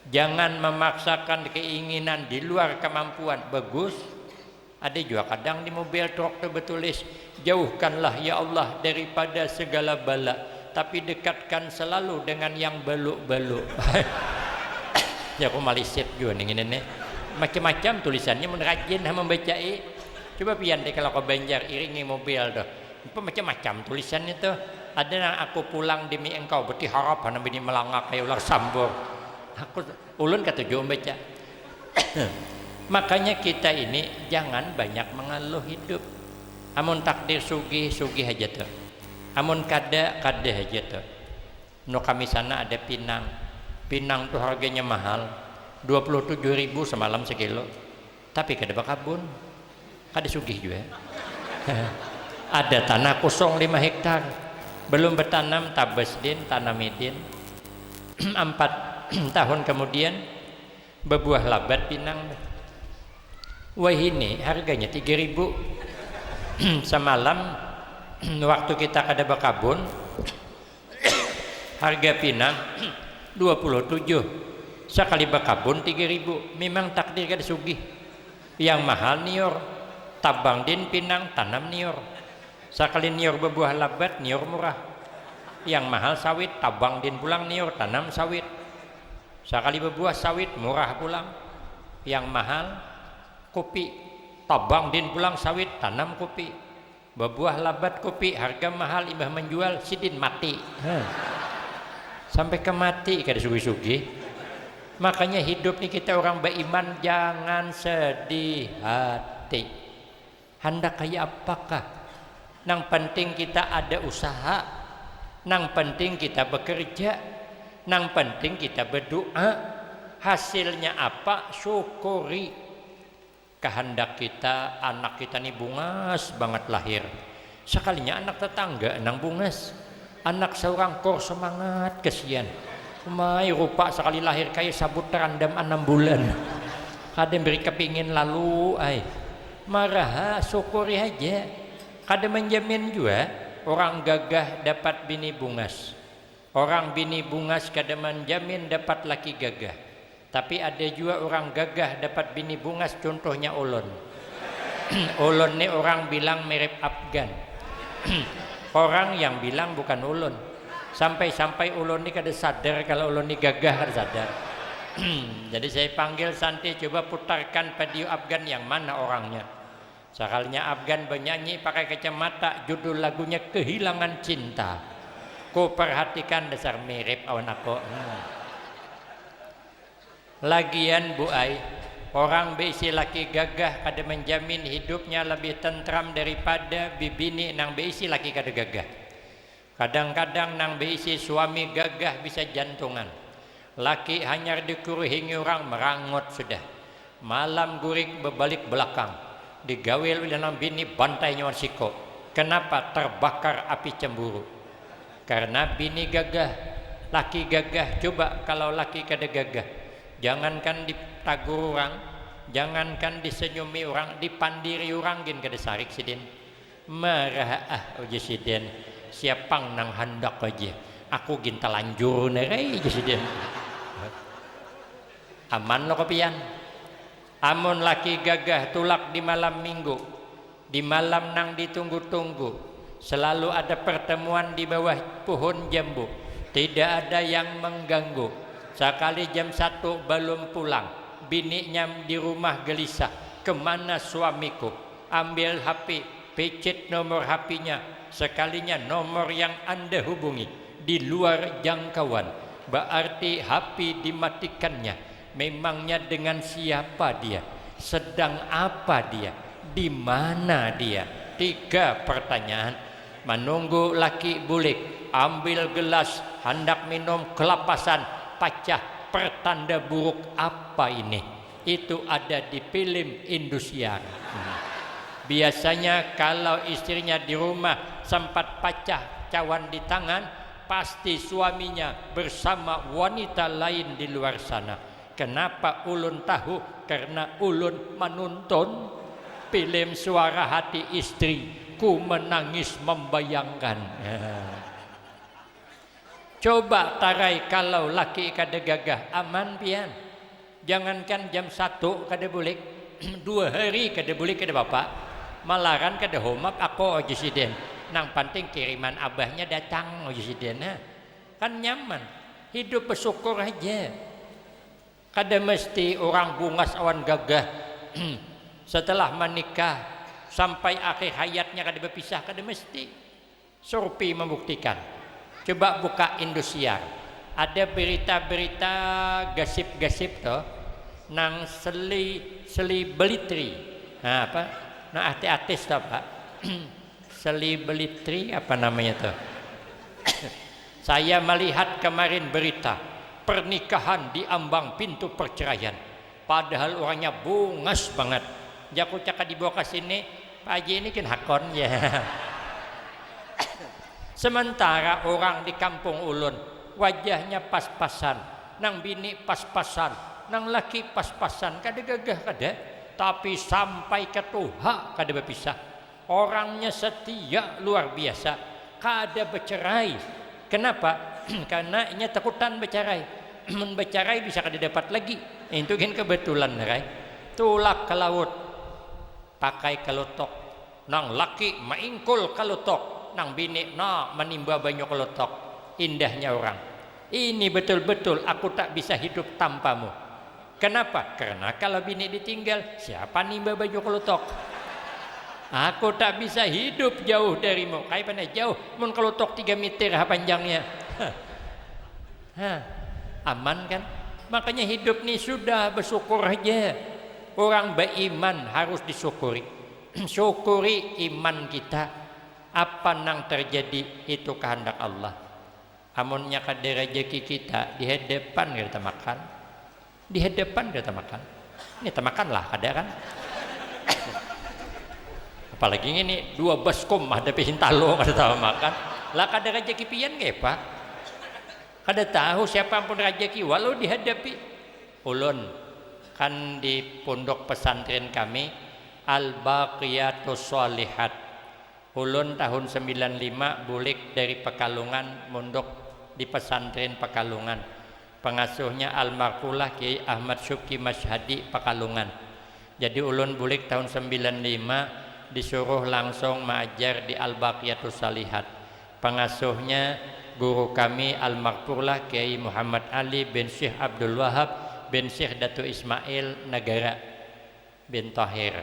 Jangan memaksakan keinginan di luar kemampuan. Bagus. Ada juga kadang di mobil truk tertulis, jauhkanlah ya Allah daripada segala bala, tapi dekatkan selalu dengan yang baluk-baluk. Ya aku malisip juga nih ini. Macam-macam tulisannya menerajin membaca. Coba pian deh kalau kau Banjar iringi mobil tuh. Macam-macam tulisannya tuh. Ada yang aku pulang demi engkau, berarti harap nabi ini melangak kayak ular sambur. Aku ulun kata juga membaca. Makanya kita ini jangan banyak mengeluh hidup. Amun takdir sugih aja tuh. Amun kada aja tuh. No kami sana ada pinang. Pinang tuh harganya mahal. 27.000 semalam sekilo. Tapi kada bakabun. Kada sugih juga. Ada tanah kosong 5 hektar. Belum bertanam tabasdin, tanamidin. 4 tahun kemudian berbuah labat pinang. Wah ini harganya 3.000. Semalam waktu kita kada bakabun harga pinang 27. Sekali bakabun 3.000. Memang takdir kada sugih. Yang mahal nior, tabang din pinang tanam nior. Sekali nior berbuah labat nior murah. Yang mahal sawit, tabang din pulang nior, tanam sawit. Sekali berbuah sawit murah pulang. Yang mahal kopi, tabang din pulang sawit, tanam kopi. Berbuah labat kopi, harga mahal, imbah menjual sidin mati. Sampai ke mati kada sugi-sugi. Makanya hidup nih kita orang beriman jangan sedih hati. Hendak kayak apakah? Nang penting kita ada usaha. Nang penting kita bekerja. Nang penting kita berdoa. Hasilnya apa? Syukuri. Kehendak kita, anak kita nih bungas banget lahir. Sekalinya anak tetangga nang bungas. Anak seorang kor semangat kesian. Umay rupa sekali lahir kayak sabut terandam 6 bulan. Kadang beri kepingin lalu marah, syukuri aja. Kadang menjamin juga orang gagah dapat bini bungas. Orang bini bungas kadang menjamin dapat laki gagah. Tapi ada juga orang gagah dapat bini bungas, contohnya ulun. Ulun ini orang bilang mirip Afgan. Orang yang bilang bukan ulun. Sampai-sampai ulun ini kada sadar kalau ulun ini gagah, kada sadar. Jadi saya panggil Santi, coba putarkan video Afgan yang mana orangnya. Sekalinya Afgan bernyanyi pakai kacamata, judul lagunya Kehilangan Cinta. Ku perhatikan dasar mirip awan aku. Lagian Bu Ai, orang beisi laki gagah kada menjamin hidupnya lebih tentram daripada bibini nang beisi laki kada gagah. Kadang-kadang nang beisi suami gagah bisa jantungan. Laki hanya dikuruhingi orang merangut sudah. Malam guring berbalik belakang. Digawil oleh nang bini bantai nyawa siko. Kenapa? Terbakar api cemburu. Karena bini gagah, laki gagah. Coba kalau laki kada gagah. Jangankan ditagur orang, jangankan disenyumi orang, dipandiri orang gin kada sarik sidin. Marah uji sidin. Siapang nang hendak aja. Aku gin telanjur nerai uji sidin. Aman lo kepian. Amun laki gagah tulak di malam minggu, di malam nang ditunggu-tunggu, selalu ada pertemuan di bawah pohon jambu. Tidak ada yang mengganggu. Sekali jam 1 belum pulang, bininya di rumah gelisah. Kemana suamiku? Ambil HP, pecet nomor HP-nya. Sekalinya nomor yang Anda hubungi di luar jangkauan, berarti HP dimatikannya. Memangnya dengan siapa dia? Sedang apa dia? Di mana dia? 3 pertanyaan. Menunggu laki bulik, ambil gelas, hendak minum kelapasan. Pacah, pertanda buruk apa ini? Itu ada di film Indosiar. Biasanya kalau istrinya di rumah sempat pacah cawan di tangan, pasti suaminya bersama wanita lain di luar sana. Kenapa ulun tahu? Karena ulun menonton film Suara Hati Istri. Ku menangis membayangkan. Coba tarai kalau laki kada gagah aman pian. Jangankan jam 1 kada boleh 2 hari kada boleh kada bapak. Malaran kada homap aku aja siden. Nang penting kiriman abahnya datang aja siden. Kan nyaman. Hidup bersyukur aja. Kada mesti orang bungas awan gagah setelah menikah sampai akhir hayatnya kada berpisah, kada mesti. Surpi membuktikan. Coba buka Indosiar, ada berita-berita gasip-gasip toh nang seli belitri. Nah, apa? Nah, artis toh Pak. Seli belitri apa namanya toh? Saya melihat kemarin berita pernikahan di ambang pintu perceraian. Padahal orangnya bungas banget. Jaku cakap dibawa ke sini, Pak Haji ini kan hakon ya. Sementara orang di kampung ulun wajahnya pas-pasan, nang bini pas-pasan, nang laki pas-pasan, kada gagah kada, tapi sampai ke tuha kada berpisah. Orangnya setia luar biasa, kada bercerai. Kenapa? Karena nya takutan bercerai. Men bercerai bisa kada dapat lagi. Itu kan kebetulan rai. Tulak ke laut, pakai kelotok, nang laki maingkul kelotok. Nang bini menimba banyak kelotok. Indahnya orang. Ini betul-betul aku tak bisa hidup tanpamu. Kenapa? Karena kalau bini ditinggal, siapa nimba banyak kelotok? Aku tak bisa hidup jauh darimu. Kayak mana jauh? Mun kelotok 3 meter panjangnya. Aman kan? Makanya hidup ni sudah bersyukur aja. Orang beriman harus disyukuri. Syukuri iman kita. Apa nang terjadi itu kehendak Allah. Amunnya kada rezeki kita di hadapan kita makan. Di hadapan kita makan. Ini kita makanlah kada kan. Apalagi ini 2 baskom hadapi hintalo kada tahu makan. Lah kada rezeki pian ge Pak. Kada tahu siapa pun rezeki walau dihadapi. Ulun kan di pondok pesantren kami Al-Baqiyatus Shalihat. Ulun tahun 95 bulik dari Pekalongan mondok di pesantren Pekalongan. Pengasuhnya almarhumah Kiai Ahmad Syuki Masyhadi Pekalongan. Jadi ulun bulik tahun 95 disuruh langsung mengajar di Al-Baqiyatus Shalihat. Pengasuhnya guru kami almarhumah Kiai Muhammad Ali bin Syekh Abdul Wahab bin Syekh Datu Ismail Negara bin Tahir.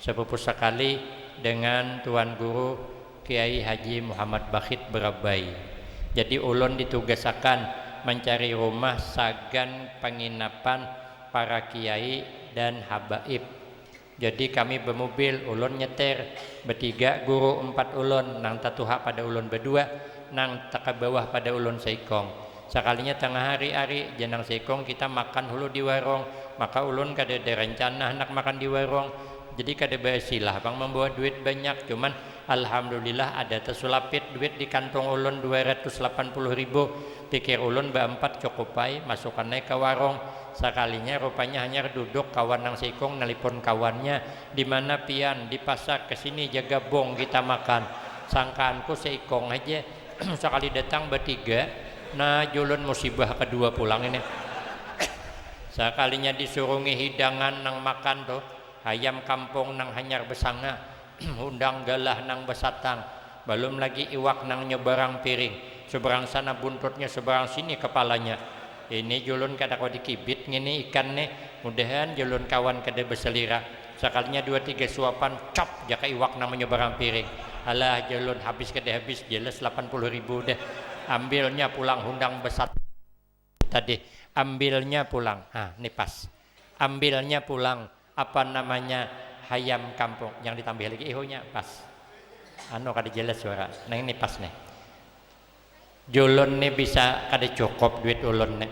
Sepupu sekali dengan Tuan Guru Kiai Haji Muhammad Bakhit Berabai. Jadi ulun ditugasakan mencari rumah sagan penginapan para kiai dan habaib. Jadi kami bermobil, ulun nyetir bertiga, guru 4 ulun, nang tatuha pada ulun berdua, nang taka bawah pada ulun seikong. Sekalinya tengah hari-hari jenang seikong kita makan hulu di warung, maka ulun kada ada rencana hendak makan di warung. Jadi kada bersilah bang membawa duit banyak, cuman alhamdulillah ada tersulapit duit di kantong ulun 280.000. Pikir ulun berempat cukupai masukkan naik ke warung. Sekalinya rupanya hanya duduk kawan nang seikong nelipon kawannya, di mana pian di pasar kesini jaga bong kita makan. Sangkaanku seikong aja. Sekali datang bertiga, nah julun musibah kedua pulang ini. Sekalinya disuruhi hidangan nang makan tuh. Ayam kampung nang hanyar besanga, undang galah nang besatang, belum lagi iwak nang nyeberang piring, seberang sana buntutnya, seberang sini kepalanya. Ini julun kada kau dikibit ngini ikan nih, mudahan julun kawan kada berselira. Sekalinya 2-3 suapan, cop jaka iwak nang menyeberang piring. Alah julun habis kada habis, jelas 80.000 deh. Ambilnya pulang undang besat tadi, ambilnya pulang. Ini pas. Ambilnya pulang. Apa namanya ayam kampung yang ditambah lagi ihunya pas kada jelas suara nah ini pas nih julun nih bisa kada cukup duit ulun nih.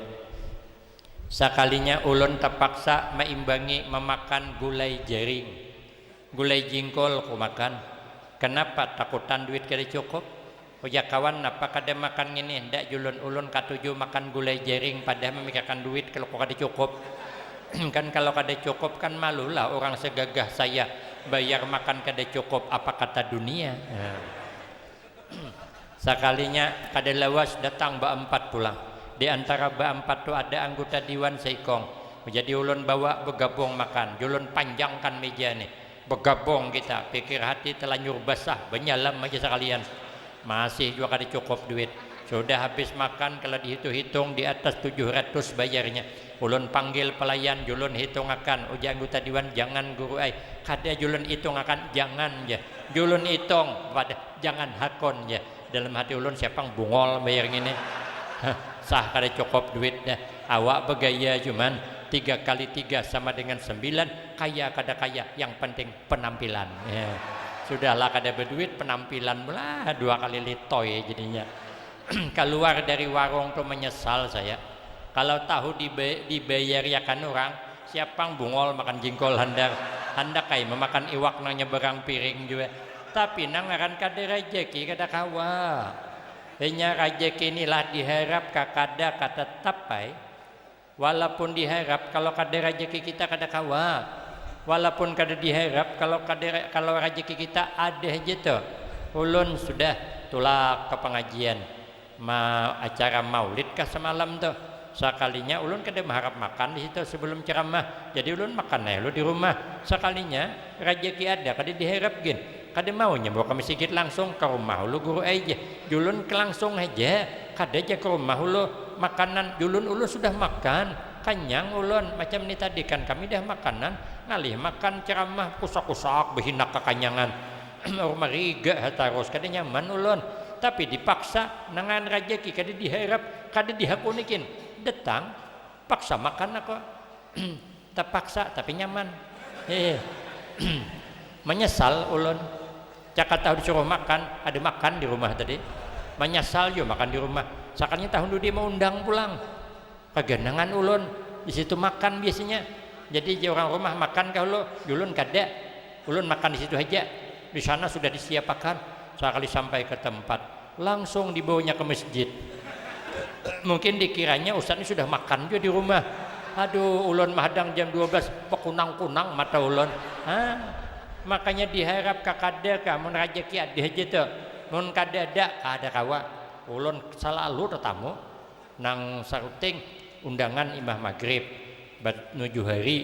Sekalinya ulun terpaksa meimbangi memakan gulai jaring, gulai jingkol ku makan. Kenapa? Takutan duit kada cukup. Ya kawan apa kada makan ini ndak julun ulun katuju makan gulai jaring padahal memikirkan duit kalau kada cukup. Kan kalau kada cukup kan malulah orang segagah saya bayar makan kada cukup apa kata dunia. Sekalinya kada lawas datang ba-4 pulang. Di antara ba-4 tu ada anggota Dewan Seikong. Jadi ulun bawa bergabung makan. Ulun panjangkan meja ni. Bergabung kita. Pikir hati telanjur basah. Benyalam aja sekalian. Masih juga kada cukup duit. Sudah habis makan kalau dihitung-hitung di atas 700 bayarnya. Ulun panggil pelayan, julun hitung akan. Uji anggota Dewan, jangan guru ai. Kada julun hitung akan, jangan ya. Julun hitung, pada jangan hakon ya. Dalam hati ulun siapa yang bungol bayar gini. Sah kada cukup duitnya. Awak bergaya cuman 3 kali 3 sama dengan 9. Kaya kada kaya, yang penting penampilan ya. Sudahlah kada berduit, penampilan belah 2 kali litoy jadinya. Keluar dari warung tuh menyesal saya. Kalau tahu dibayar ya kan orang, siapa yang bungol makan jengkol hendak kai memakan iwak nang nyeberang piring juga. Tapi nang akan kada rejeki kada kawa. Hanya rejeki inilah diharap kakada kata tapai. Walaupun diharap kalau kada rejeki kita kada kawa. Walaupun kada diharap kalau rejeki kita ada aja tuh. Ulun sudah tulak ke pengajian. Acara maulid kah semalam tuh. Sekalinya ulun kada mengharap makan di situ sebelum ceramah. Jadi ulun makan aja lu di rumah. Sekalinya rezeki ada kada diharap gin. Kada maunya bawa ke masjid langsung ke rumah lu guru aja. Julun ke langsung aja. Kada aja ke rumah lu makanan. Julun ulun sudah makan. Kenyang ulun macam ni tadi kan kami dah makanan ngalih makan ceramah kusak-kusak berhinak kekanyangan. Rumah riga terus kada nyaman ulun. Tapi dipaksa nangan rezeki kada diharap kada dihakunikin datang paksa makan aku terpaksa tapi nyaman menyesal ulun cakap tahu disuruh makan ada makan di rumah tadi menyesal yo makan di rumah sakanya tahun dulu dia mau undang pulang kegenangan ulun di situ makan biasanya jadi orang rumah makan kalau ulun kada ulun makan di situ aja di sana sudah disiapkan. Sekali sampai ke tempat langsung dibawanya ke masjid. Mungkin dikiranya ustaz ini sudah makan juga di rumah. Aduh ulun mahadang jam 12 pekunang-kunang mata ulun. Makanya diharap kakada kamu rezeki ada aja tuh. Mun kada ada kawa. Ulun selalu tetamu nang saruting undangan imbah maghrib menuju hari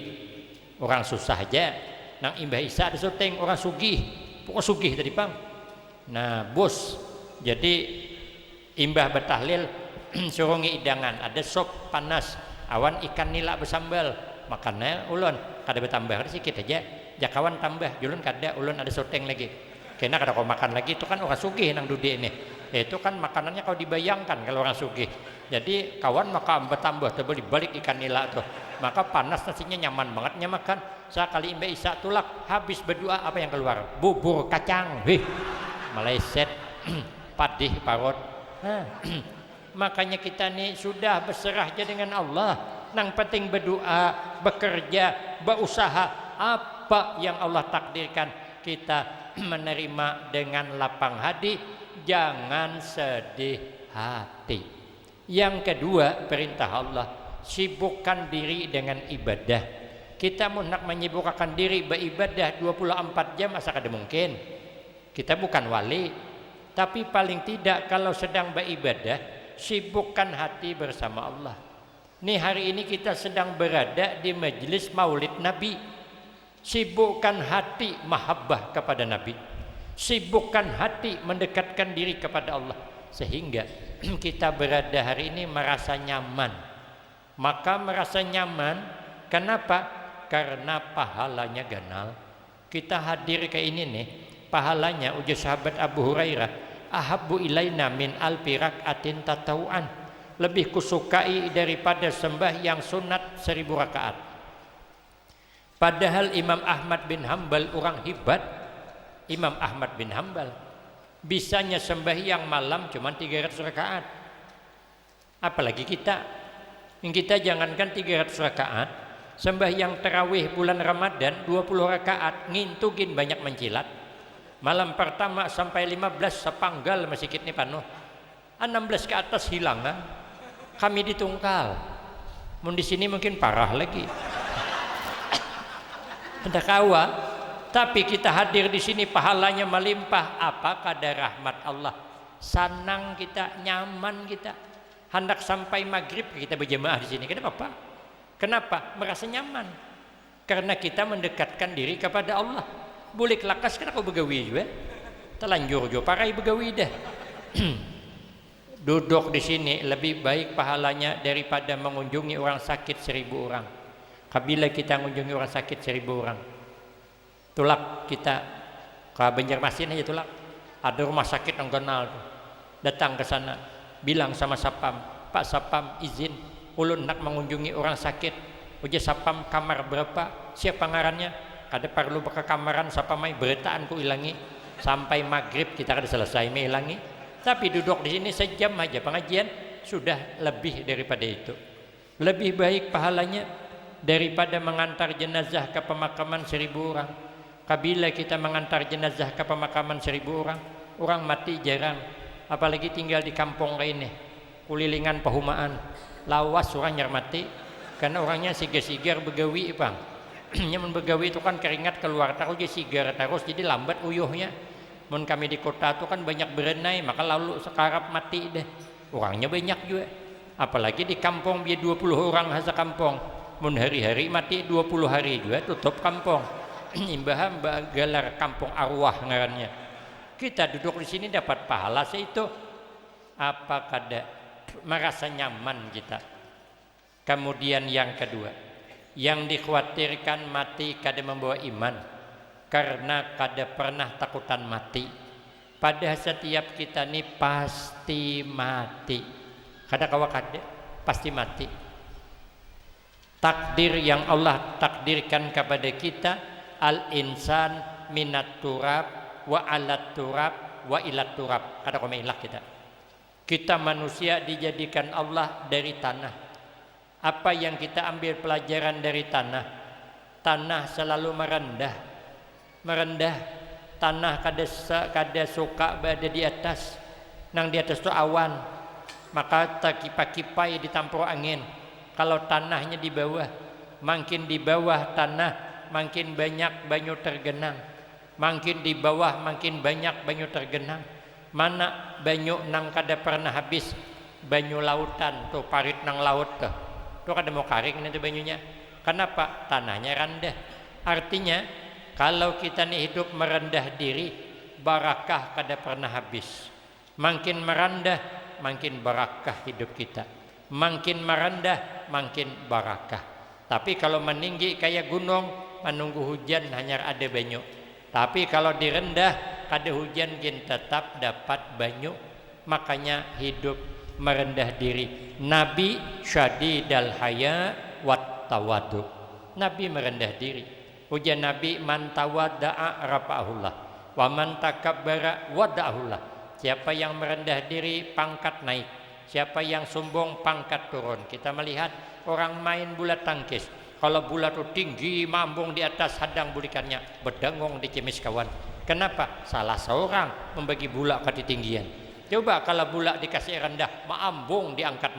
orang susah aja. Nang imbah isya ada syuting orang sugih. Pokok sugih tadi pang. Nah bos jadi imbah bertahlil suruh ngidangan ada sop panas awan ikan nila bersambal makannya ulun kada bertambah sedikit aja jakawan tambah julun kada ulun ada syuting lagi kena kada kau makan lagi itu kan orang sugih nang dudi ini itu kan makanannya kau dibayangkan kalau orang sugih jadi kawan maka bertambah tebel dibalik ikan nila tuh maka panas nasinya nyaman bangetnya makan sekali imbah isya tulak habis berdoa apa yang keluar bubur kacang meleset padih parut makanya kita nih sudah berserah aja dengan Allah nang penting berdoa bekerja berusaha apa yang Allah takdirkan kita menerima dengan lapang hati jangan sedih hati. Yang kedua perintah Allah sibukkan diri dengan ibadah. Kita mau nak menyibukkan diri beribadah 24 jam asa kada mungkin. Kita bukan wali, tapi paling tidak kalau sedang beribadah, sibukkan hati bersama Allah. Nih hari ini kita sedang berada di majelis Maulid Nabi. Sibukkan hati mahabbah kepada Nabi. Sibukkan hati mendekatkan diri kepada Allah sehingga kita berada hari ini merasa nyaman. Maka merasa nyaman, kenapa? Karena pahalanya ganal. Kita hadir ke ini nih. Pahalanya ujar sahabat Abu Hurairah ahabbu ilaina min alfi rakaatin tatawuan lebih kusukai daripada sembahyang sunat 1000 rakaat. Padahal Imam Ahmad bin Hambal orang hebat. Imam Ahmad bin Hambal bisanya sembahyang malam cuma 300 rakaat. Apalagi kita jangankan 300 rakaat sembahyang tarawih bulan Ramadan 20 rakaat ngintugin banyak mencilat. Malam pertama sampai 15 sepanggal masih kit ni panuh 16 ke atas hilang kami ditungkal mun di sini mungkin parah lagi hendak kawa tapi kita hadir di sini pahalanya melimpah apa kadar rahmat Allah Sanang kita, nyaman kita. Hendak sampai maghrib kita berjemaah di sini. Kenapa? Kenapa? Merasa nyaman. Karena kita mendekatkan diri kepada Allah. Boleh kelakas kan aku begawi juga. Telanjur juga parai begawi dah. Duduk di sini lebih baik pahalanya daripada mengunjungi orang sakit 1000 orang. Apabila kita mengunjungi orang sakit 1000 orang, tulak kita ke Banjarmasin aja tulak. Ada rumah sakit yang kenal tuh. Datang ke sana, bilang sama Sapam, Pak Sapam izin, ulun nak mengunjungi orang sakit. Uja Sapam kamar berapa? Siapa ngarannya? Kada perlu ke kamaran Sapam mai beretaan ku ilangi. Sampai maghrib kita kada selesai mai ilangi. Tapi duduk di sini sejam aja pengajian sudah lebih daripada itu. Lebih baik pahalanya daripada mengantar jenazah ke pemakaman 1000 orang. Kabila kita mengantar jenazah ke pemakaman 1000 orang, orang mati jarang. Apalagi tinggal di kampung kayak ini, kulilingan pehumaan, lawas orang nyar mati, karena orangnya sigar-sigar begawi bang. Nyaman begawi itu kan keringat keluar terus jadi sigar terus jadi lambat uyuhnya. Mun kami di kota itu kan banyak berenai, maka lalu sekarap mati deh. Orangnya banyak juga. Apalagi di kampung dia 20 orang hasa kampung. Mun hari-hari mati 20 hari juga tutup kampung. Imbaham galar kampung arwah ngarannya. Kita duduk di sini dapat pahala seitu. Apa kada merasa nyaman kita. Kemudian yang kedua, yang dikhawatirkan mati kada membawa iman. Karena kada pernah takutan mati. Pada setiap kita ni pasti mati. Kada kawa kada pasti mati. Takdir yang Allah takdirkan kepada kita, al insan minat turab wa alat turab wa ilat turab. Kada kau ilah kita. Kita manusia dijadikan Allah dari tanah. Apa yang kita ambil pelajaran dari tanah? Tanah selalu merendah. Merendah, tanah kada suka berada di atas. Nang di atas itu awan, maka terkipai-kipai ditampur angin. Kalau tanahnya di bawah, makin di bawah tanah makin banyak banyu tergenang, makin di bawah makin banyak banyu tergenang. Mana banyu nang kada pernah habis? Banyu lautan tuh, parit nang laut tuh kada mau karing nanti banyunya. Kenapa? Tanahnya rendah. Artinya kalau kita nih hidup merendah diri, barakah kada pernah habis. Makin merendah, makin barakah hidup kita. Makin merendah, makin barakah. Tapi kalau meninggi kayak gunung, menunggu hujan hanya ada banyu. Tapi kalau direndah, kada hujan gin tetap dapat banyu. Makanya hidup merendah diri. Nabi syadidal haya wat tawadu. Nabi merendah diri. Ujian Nabi man tawadda'a rafa'ahullah wa man takabbara wada'ahullah. Siapa yang merendah diri pangkat naik, siapa yang sombong pangkat turun. Kita melihat orang main bola tangkis, kalau bola itu tinggi mambung di atas hadang bulikannya, berdengung di cimis kawan. Kenapa? Salah seorang membagi bola ke ketinggian. Coba kalau bola dikasih rendah, maambung diangkat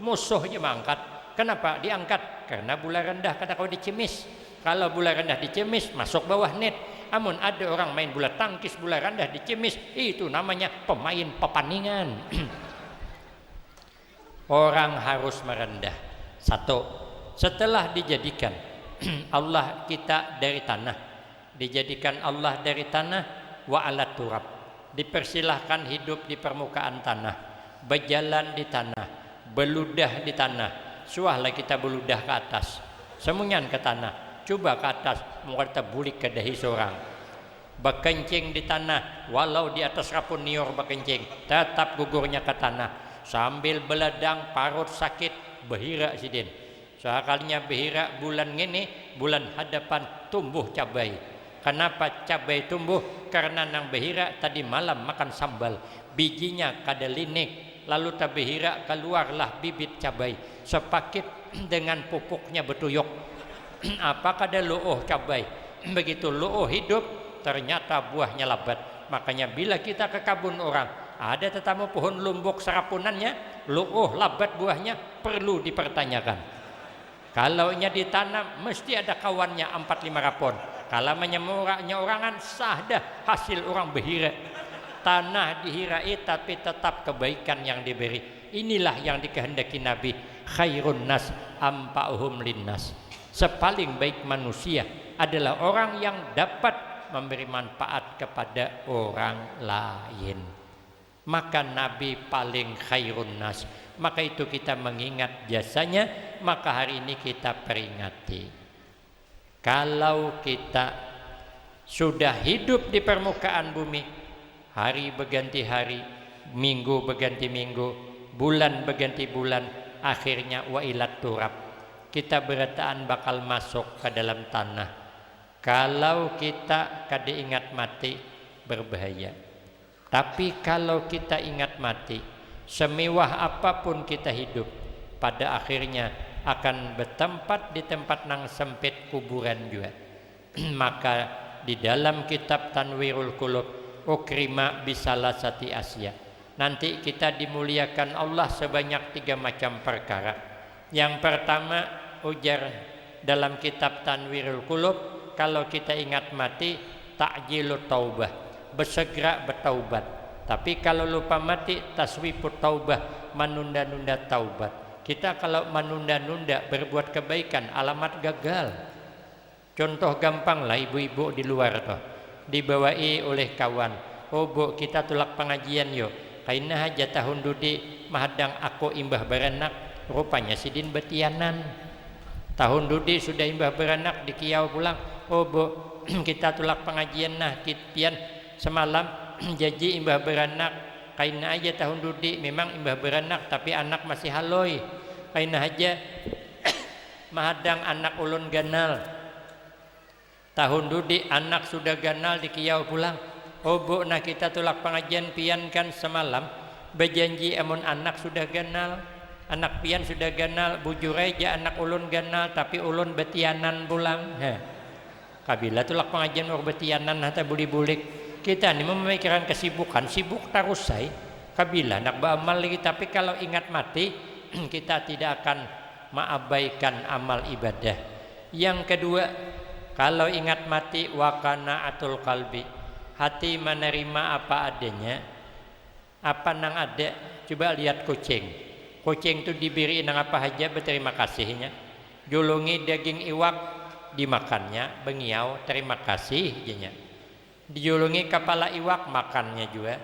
musuhnya mengangkat. Kenapa diangkat? Karena bola rendah kada kau dicimis. Kalau bola rendah dicemis masuk bawah net. Amun ada orang main bola tangkis bola rendah dicemis, itu namanya pemain pepaningan. Orang harus merendah. Satu, setelah dijadikan Allah kita dari tanah, dijadikan Allah dari tanah, wa alat turab, dipersilahkan hidup di permukaan tanah, berjalan di tanah, beludah di tanah. Suahlah kita beludah ke atas, semunyan ke tanah. Coba ke atas, mengata bulik ke dahi seorang. Berkencing di tanah, walau di atas rapun nior berkencing, tetap gugurnya ke tanah. Sambil beladang, parut sakit, behira sidin. Sekalinya behira bulan ini, bulan hadapan tumbuh cabai. Kenapa cabai tumbuh? Karena nang behira tadi malam makan sambal, bijinya kada linik, lalu tabehira keluarlah bibit cabai. Sepakit dengan pupuknya betuyuk. Apa kada luuh cabai? Begitu luuh hidup, ternyata buahnya labat. Makanya bila kita ke kabun orang, ada tetamu pohon lumbuk serapunannya, luuh labat buahnya, perlu dipertanyakan. Kalau nya ditanam, mesti ada kawannya 4-5 rapon. Kalau menyemurahnya orangan, sah dah hasil orang behira. tanah dihirai tapi tetap kebaikan yang diberi. Inilah yang dikehendaki Nabi, khairun nas ampa'uhum linnas. Sepaling baik manusia adalah orang yang dapat memberi manfaat kepada orang lain. Maka Nabi paling khairun nas. Maka itu kita mengingat jasanya, maka hari ini kita peringati. Kalau kita sudah hidup di permukaan bumi, hari berganti hari, minggu berganti minggu, bulan berganti bulan, akhirnya wa ilat turab, kita berataan bakal masuk ke dalam tanah. Kalau kita kada ingat mati, berbahaya. Tapi kalau kita ingat mati, semewah apapun kita hidup, pada akhirnya akan bertempat di tempat nang sempit, kuburan juga. Maka di dalam kitab Tanwirul Qulub, ukrima bisalasati asya, nanti kita dimuliakan Allah sebanyak 3 macam perkara. Yang pertama, ujar dalam kitab Tanwirul Qulub, kalau kita ingat mati, ta'jilut taubah, bersegera bertaubat. Tapi kalau lupa mati, taswifut taubah, menunda-nunda taubat. Kita kalau menunda-nunda berbuat kebaikan, alamat gagal. Contoh gampang lah, ibu-ibu di luar tuh dibawai oleh kawan, oh bu kita tulak pengajian yuk, kaina haja tahun dudi mahadang aku imbah beranak, rupanya sidin betianan. Tahun dudi sudah imbah beranak di kiau pulang, oh bu kita tulak pengajian nah kitian semalam janji imbah beranak, kaina aja tahun dudi memang imbah beranak tapi anak masih haloi, kaina aja mahadang anak ulun ganal. Tahun dudi anak sudah ganal di kiau pulang, oh bu nah kita tulak pengajian pian kan semalam berjanji amun anak sudah ganal, anak pian sudah ganal, bujur aja anak ulun ganal tapi ulun betianan pulang. Kabila tulak pengajian ur betianan hata bulik-bulik. Kita ini memikirkan kesibukan, sibuk terus say. Kabila nak beramal lagi, tapi kalau ingat mati kita tidak akan mengabaikan amal ibadah. Yang kedua, kalau ingat mati, wakana atul kalbi, hati menerima apa adanya, apa nang ada. Coba lihat kucing, kucing itu diberi nang apa aja berterima kasihnya. Julungi daging iwak dimakannya, bengiau terima kasih jenya. Dijulungi kepala iwak makannya juga.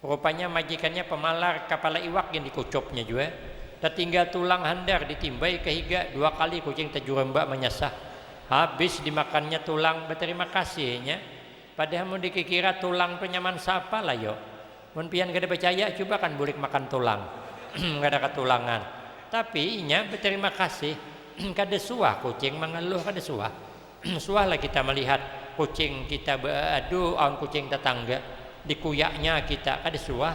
Rupanya majikannya pemalar kepala iwak yang dikucupnya juga. Tertinggal tulang handar ditimbai kehiga 2 kali kucing tajurembak menyasah. Habis dimakannya tulang berterima kasihnya. Padahal mau dikira tulang tuh nyaman siapa lah yo. Mun pian kada percaya coba kan bulik makan tulang. Enggak ada ketulangan. Tapi inya berterima kasih. Kada suah kucing mengeluh, kada suah. Suah lah kita melihat kucing kita beradu aun kucing tetangga dikuyaknya kita, kada suah.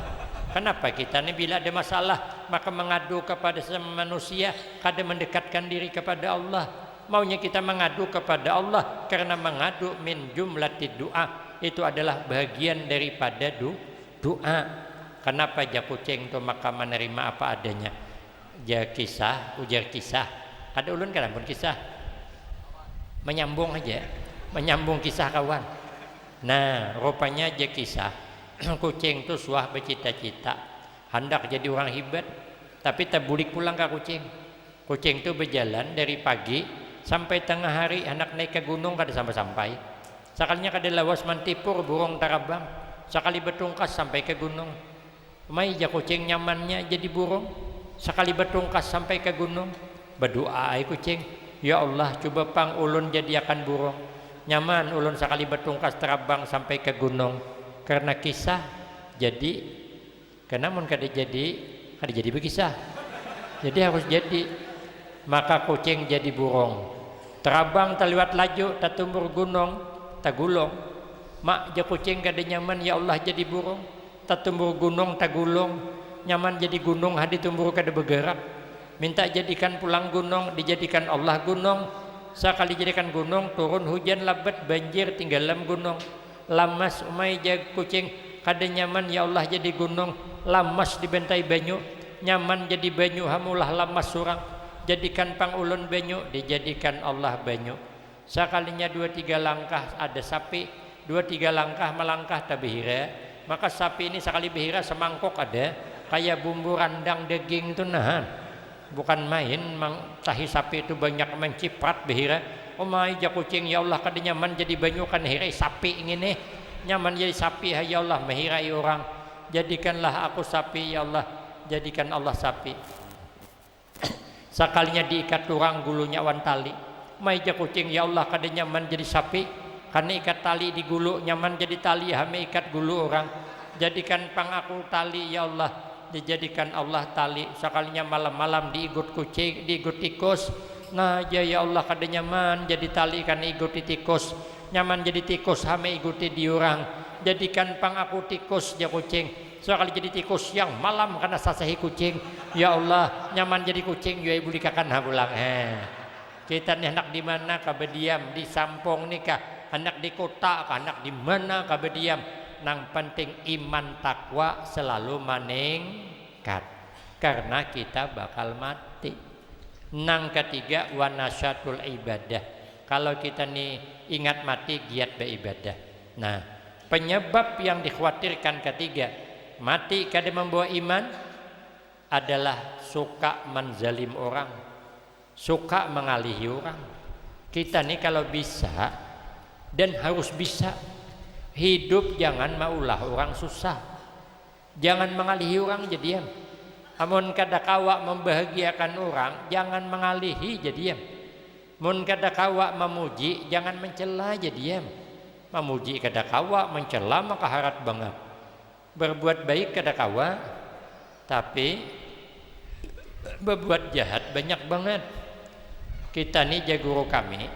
Kenapa kita ini bila ada masalah maka mengadu kepada sesama manusia, kada mendekatkan diri kepada Allah. Maunya kita mengadu kepada Allah karena mengadu min jumlatid doa, itu adalah bagian daripada doa. Kenapa ja kucing itu maka menerima apa adanya? Ja kisah, ujar kisah. Ada ulun kan pun kisah. Menyambung aja, menyambung kisah kawan. Nah, rupanya aja kisah kucing itu suah bercita-cita hendak jadi orang hebat, tapi terbulik pulang ke kucing. Kucing itu berjalan dari pagi sampai tengah hari, hendak naik ke gunung kada sampai-sampai. Sekalinya kada lawas mantipur burung tarabang, sekali bertungkas sampai ke gunung. Mai ja kucing nyamannya jadi burung, sekali bertungkas sampai ke gunung. Berdoa ai kucing, ya Allah coba pang ulun jadi akan burung. Nyaman ulun sekali bertungkas terbang sampai ke gunung. Karena kisah jadi, karena mun kada jadi berkisah. Jadi harus jadi. Maka kucing jadi burung. Terbang terliwat laju, tertumbur gunung, tergulung. Mak ja kucing kada nyaman, ya Allah jadi burung. Tertumbur gunung, tergulung. Nyaman jadi gunung, hadi tumbur kada bergerak. Minta jadikan pulang gunung, dijadikan Allah gunung. Sekali jadikan gunung, turun hujan lebat, banjir tinggal dalam gunung. Lamas umai jag kucing kada nyaman, ya Allah jadi gunung. Lamas dibentai banyu, nyaman jadi banyu, hamulah lamas surang. Jadikan pang ulun banyu, dijadikan Allah banyu. Sekalinya 2-3 langkah ada sapi, 2-3 langkah melangkah tabihira. Maka sapi ini sekali behira semangkok ada, kayak bumbu randang daging itu nahan. Bukan main, tahi sapi itu banyak menciprat behira. Oh my ja kucing ya Allah kada nyaman jadi banyu kan hirai sapi ngene. Nyaman jadi sapi ya Allah menghirai orang. Jadikanlah aku sapi ya Allah, jadikan Allah sapi. Sekalinya diikat orang gulunya wan tali. My ja kucing ya Allah kada nyaman jadi sapi. Karena ikat tali di gulu nyaman jadi tali, hame ikat gulu orang. Jadikan pang aku tali ya Allah, dijadikan Allah tali. Sekalinya malam-malam diigut kucing, diigut tikus. Nah ya Allah kada nyaman jadi tali karena iguti tikus. Nyaman jadi tikus hame iguti di orang. Jadikan pang aku tikus ya kucing. Sekali jadi tikus yang malam karena sasahi kucing. Ya Allah nyaman jadi kucing ya ibu dikakan habulang. Kita nih anak di mana kabediam di sampong nikah. Anak di kota, anak di mana kabediam. Nang penting iman takwa selalu meningkat. Karena kita bakal mati. Nang ketiga wanasyatul ibadah. Kalau kita nih ingat mati giat beribadah. Nah, penyebab yang dikhawatirkan ketiga, mati kada membawa iman adalah suka menzalim orang, suka mengalihi orang. Kita nih kalau bisa dan harus bisa hidup jangan maulah orang susah, jangan mengalihi orang jadi diam. Amun kada kawa membahagiakan orang jangan mengalihi jadi diam. Mun kada kawa memuji jangan mencela jadi diam. Memuji kada kawa, mencela maka harat banget. Berbuat baik kada kawa, tapi berbuat jahat banyak banget. Kita nih jaguru kami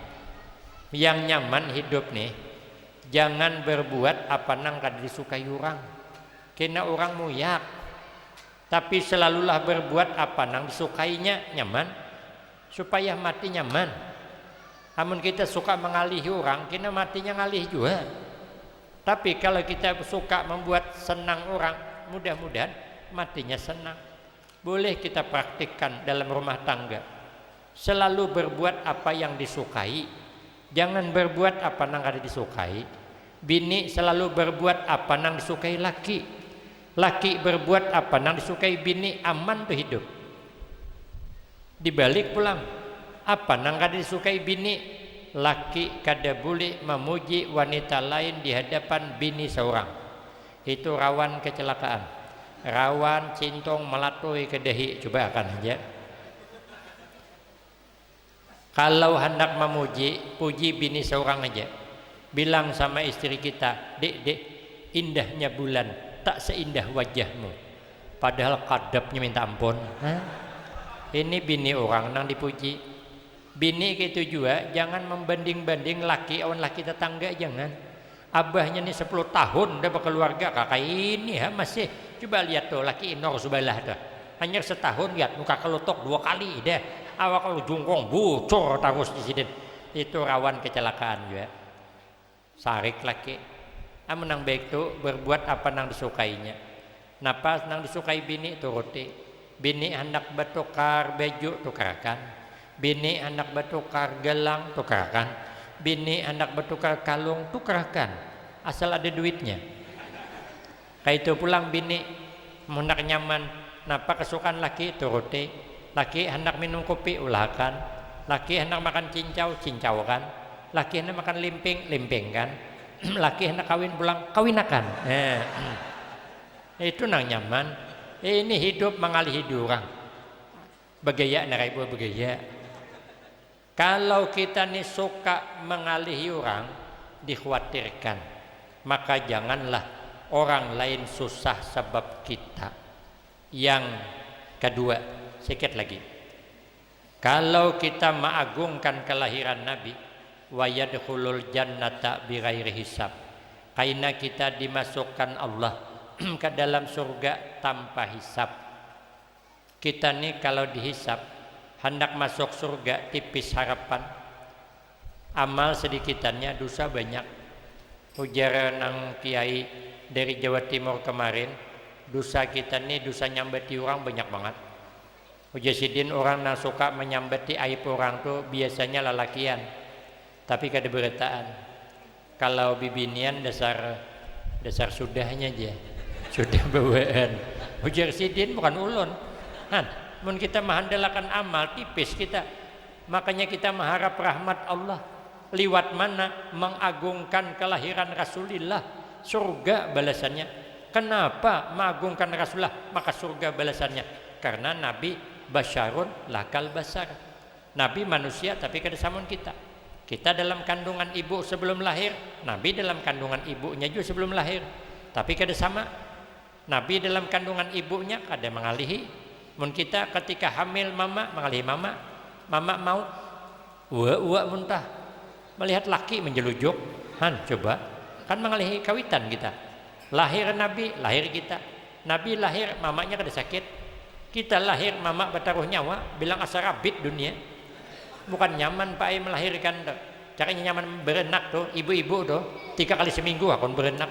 yang nyaman hidup nih, jangan berbuat apa nang kada disukai orang. Kena orang muyak, tapi selalulah berbuat apa nang disukainya nyaman, supaya mati nyaman. Amun kita suka mengalihi orang, kena matinya ngalih juga. Tapi kalau kita suka membuat senang orang, mudah-mudahan matinya senang. Boleh kita praktikkan dalam rumah tangga. Selalu berbuat apa yang disukai. Jangan berbuat apa nang kada disukai. Bini selalu berbuat apa nang disukai laki. Laki berbuat apa nang disukai bini, aman tuh hidup. Dibalik pulang, apa nang kada disukai bini, laki kada boleh memuji wanita lain di hadapan bini seorang. Itu rawan kecelakaan, rawan cintong melatui kedahi. Coba akan aja. Kalau hendak memuji, puji bini seorang aja. Bilang sama istri kita, dek, indahnya bulan tak seindah wajahmu. Padahal kadapnya minta ampun. Ini bini orang nang dipuji. Bini gitu juga, jangan membanding-banding laki awan laki tetangga, jangan. Abahnya nih 10 tahun udah berkeluarga, kakak ini masih. Coba lihat tuh laki inor subalah tuh. Hanya setahun lihat muka kelutok 2 kali dah. Awak kalau jungkong bocor terus di sini, itu rawan kecelakaan juga. Sarik laki, nang baik tu berbuat apa nang disukainya. Napa nang disukai bini turuti. Bini hendak bertukar baju tukarkan. Bini hendak bertukar gelang tukarkan. Bini hendak bertukar kalung tukarkan. Asal ada duitnya. Kayak itu pulang bini hendak nyaman. Napa kesukaan laki turuti. Laki hendak minum kopi ulahkan, laki hendak makan cincau cincaukan, laki hendak makan limping limpingkan, laki hendak kawin pulang kawinakan. Itu nang nyaman. Ini hidup mengalihi orang. Begaya narai buah begaya. Kalau kita nih suka mengalihi orang, dikhawatirkan, maka janganlah orang lain susah sebab kita. Yang kedua, sedikit lagi, kalau kita mengagungkan kelahiran Nabi, wa yadkhulul jannata bighairi hisab, karena kita dimasukkan Allah ke dalam surga tanpa hisab. Kita nih kalau dihisab hendak masuk surga tipis harapan, amal sedikitannya dosa banyak. Ujar nang kiai dari Jawa Timur kemarin, dosa kita nih dosa nyambati orang banyak banget. Ujasidin orang yang suka menyambati aib orang tuh biasanya lelakian, tapi kada beretaan. Kalau bibinian dasar dasar sudahnya aja sudah bawaan ujar sidin bukan ulun han mun kita mengandalkan amal tipis kita, makanya kita mengharap rahmat Allah liwat mana mengagungkan kelahiran Rasulullah, surga balasannya. Kenapa mengagungkan Rasulullah maka surga balasannya? Karena Nabi basyarun lakal basar, Nabi manusia tapi kada samun kita. Kita dalam kandungan ibu sebelum lahir, Nabi dalam kandungan ibunya juga sebelum lahir, tapi kada sama. Nabi dalam kandungan ibunya kada mengalihi. Mun kita ketika hamil mama mengalihi mama mau uak muntah melihat laki menjelujuk, han coba kan mengalihi kawitan kita. Lahir Nabi, lahir kita. Nabi lahir mamanya kada sakit, kita lahir mama bertaruh nyawa bilang asa rabit dunia. Bukan nyaman pak melahirkan tuh. Caranya nyaman berenak tuh ibu-ibu tuh 3 kali seminggu akon berenak.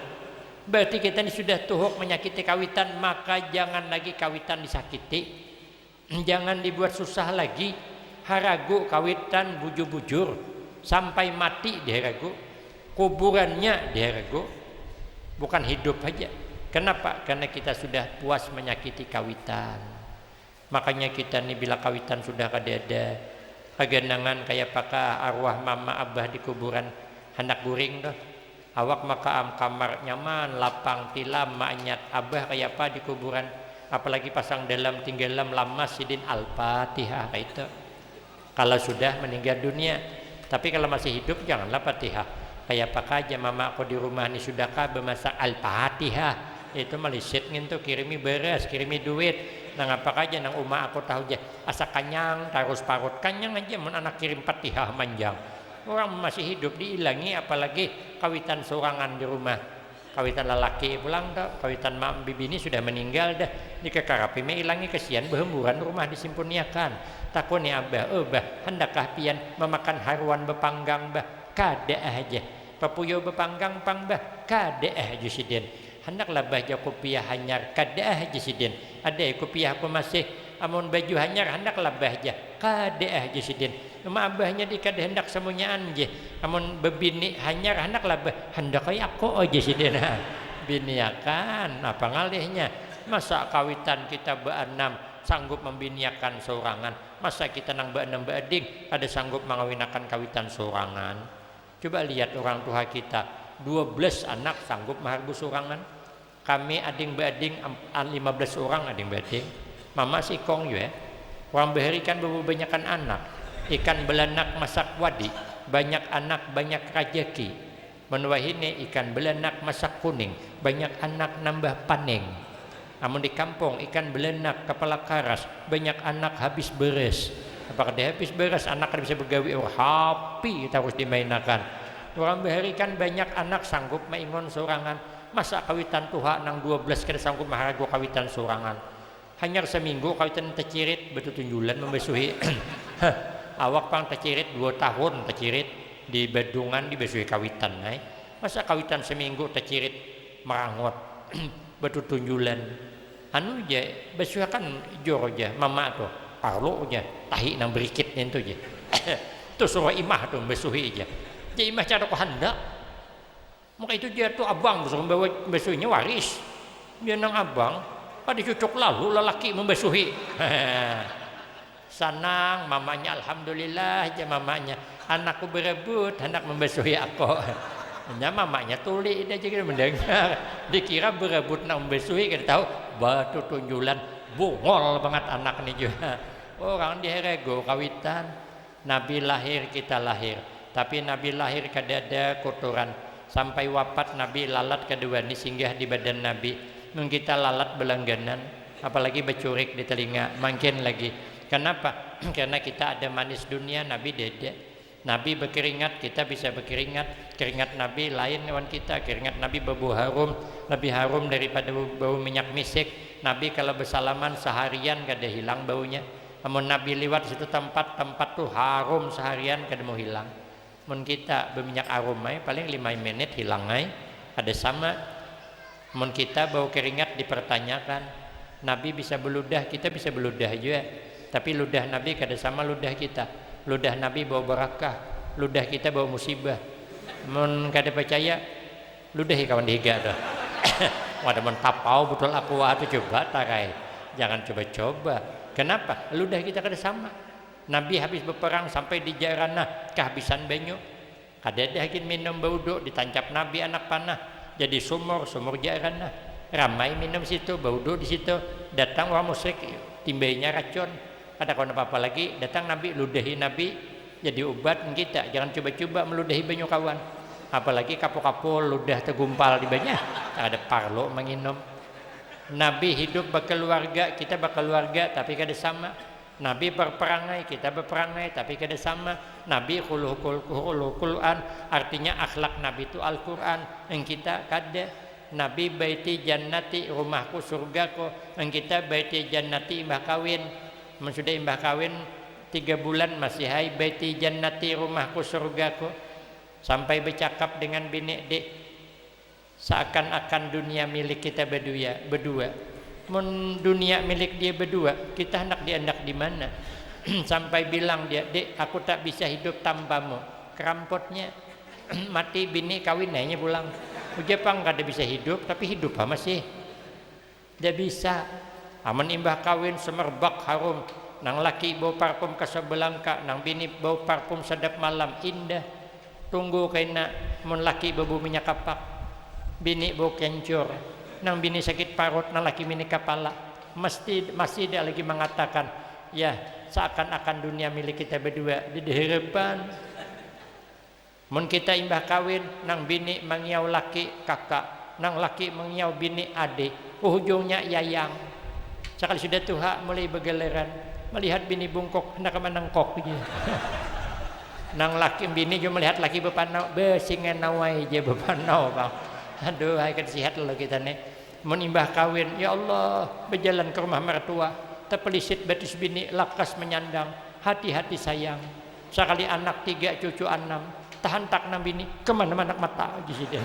Berarti kita ini sudah tuhuk menyakiti kawitan, maka jangan lagi kawitan disakiti, jangan dibuat susah lagi. Haragu kawitan bujur-bujur sampai mati diharagu, kuburannya diharagu, bukan hidup aja. Kenapa? Karena kita sudah puas menyakiti kawitan. Makanya kita nih bila kawitan sudah kadada kagenangan kayak pakah arwah mama abah di kuburan hendak guring dah. Awak maka kamar nyaman, lapang tilam, maknyat abah kayak apa di kuburan, apalagi pasang dalam tinggalam lama sidin al-fatihah itu kalau sudah meninggal dunia. Tapi kalau masih hidup janganlah fatihah. Kayak apa aja mama aku di rumah ini sudahkah bermasak al-fatihah, itu melisit ngintu kirimi beras, kirimi duit nang apa aja nang umah aku tahu aja asa kanyang terus parut kanyang aja mun anak kirim fatihah manjang. Orang masih hidup diilangi, apalagi kawitan sorangan di rumah, kawitan lelaki pulang dah, kawitan mak bibi ini sudah meninggal dah, dikekarapi me ilangi kesian berhemburan rumah disimpuniakan. Takut ni abah hendakkah pian memakan haruan bepanggang bah kada aja papuyo bepanggang pang bah kada aja sidin, hendaklah baja kopiah hanyar kada aja sidin. Ada kopiah aku masih amun baju hanyar hendaklah baja kada aja sidin. Nama abahnya dikada hendak semuanyaan je. Amun bebini hanyar hendaklah hendak kayak aku aja sidin. Biniakan apa ngalihnya? Masa kawitan kita beenam sanggup membiniakan sorangan, masa kita nang beenam beading ada sanggup mengawinakan kawitan sorangan? Coba lihat orang tua kita 12 anak sanggup mahargu sorangan. Kami ading beading 15 orang ading beading. Mama sikong ya. Orang beherikan bebanyakan anak. Ikan belanak masak wadi, banyak anak banyak rajeki. Menuahine ikan belanak masak kuning, banyak anak nambah paning. Namun di kampung ikan belanak kepala karas, banyak anak habis beres. Apakah dia habis beres anak bisa begawi happy terus dimainakan. Orang beherikan banyak anak sanggup maingon sorangan. Masa kawitan tuha nang 12 kada sanggup maharago kawitan sorangan. Hanya seminggu kawitan tecirit betutunjulan membesuhi. Awak pang tecirit 2 tahun tecirit di bedungan di besuhi kawitan. Masa kawitan seminggu tecirit merangot betutunjulan. Anu je besuh kan jor aja mama tuh parlo aja tahi nang berikit itu je. Tu suruh imah tuh besuhi aja. Jadi imah cara ko hendak. Maka itu dia tuh abang suruh bawa besuhnya waris. Dia nang abang pada cucuk lalu lelaki membesuhi. Sanang mamanya alhamdulillah aja mamanya. Anakku berebut hendak membesuhi aku. Hanya mamanya tuli dia juga mendengar. Dikira berebut nak membesuhi kita tahu batu tunjulan bungol banget anak ini juga. Orang diherego kawitan. Nabi lahir kita lahir. Tapi Nabi lahir kada ada kotoran. Sampai wafat Nabi lalat kedua ini singgah di badan Nabi. Mungkin kita lalat belangganan. Apalagi becurik di telinga. Makin lagi. Kenapa? Karena kita ada manis dunia, Nabi dede. Nabi berkeringat, kita bisa berkeringat. Keringat Nabi lain hewan kita. Keringat Nabi berbau harum, lebih harum daripada bau minyak misik. Nabi kalau bersalaman seharian kada hilang baunya. Namun Nabi lewat situ tempat tuh harum seharian kada mau hilang. Mun kita berminyak harum paling 5 menit hilang ada sama. Mun kita bau keringat dipertanyakan. Nabi bisa beludah, kita bisa beludah juga. Tapi ludah Nabi kada sama ludah kita. Ludah Nabi bawa barakah, ludah kita bawa musibah. Mun kada percaya, ludahi kawan dihiga dah. Wadah mentapau betul aku waktu coba takai. Jangan coba-coba. Kenapa? Ludah kita kada sama. Nabi habis berperang sampai di Jaranah kehabisan banyu. Kada dahin minum bauduk ditancap Nabi anak panah. Jadi sumur Jaranah. Ramai minum situ, bauduk di situ. Datang orang musyrik timbainya racun. Ada kawan apa-apa lagi, datang Nabi ludahi Nabi jadi obat kita. Jangan coba-coba meludahi banyu kawan. Apalagi kapok-kapok ludah tergumpal di banyak, ada parlo menginum. Nabi hidup berkeluarga, kita berkeluarga tapi kada sama. Nabi berperangai, kita berperangai tapi kada sama. Nabi khuluqul Quran, artinya akhlak Nabi itu Al-Quran, yang kita kada. Nabi baiti jannati, rumahku surgaku, yang kita baiti jannati imbah kawin. Sudah imbah kawin 3 bulan masih hai baiti jannati, rumahku surgaku. Sampai bercakap dengan bini, dek, seakan-akan dunia milik kita berdua. Mun dunia milik dia berdua, kita hendak di mana? Sampai bilang dia, dek, aku tak bisa hidup tanpamu. Kerampotnya mati, bini kawin nanya pulang. Jepang kada bisa hidup, tapi hidup masih. Dia bisa. Aman imbah kawin semerbak harum, nang laki bau parfum Casablanca, nang bini bau parfum sedap malam, indah. Tunggu kena mun laki bau minyak kapak, bini bau kencur, nang bini sakit parut, nang laki minyak kepala. Masih dia lagi mengatakan, ya seakan-akan dunia milik kita berdua di harapan. Mun kita imbah kawin, nang bini mengiau laki kakak, nang laki mengiau bini adik, ujungnya yayang. Sekali sudah tuha mulai bergeleran, melihat bini bungkuk hendak menangkok gitu. Nang laki bini juga melihat laki bepanau, besingan nawai je bepanau bang. Aduh, hai kan sihat lo kita nih. Menimbah kawin, ya Allah, berjalan ke rumah mertua, terpelisit betis bini, lakas menyandang, hati-hati sayang. Sekali anak 3, cucu 6, tahan tak nam bini, kemana-mana mata di situ.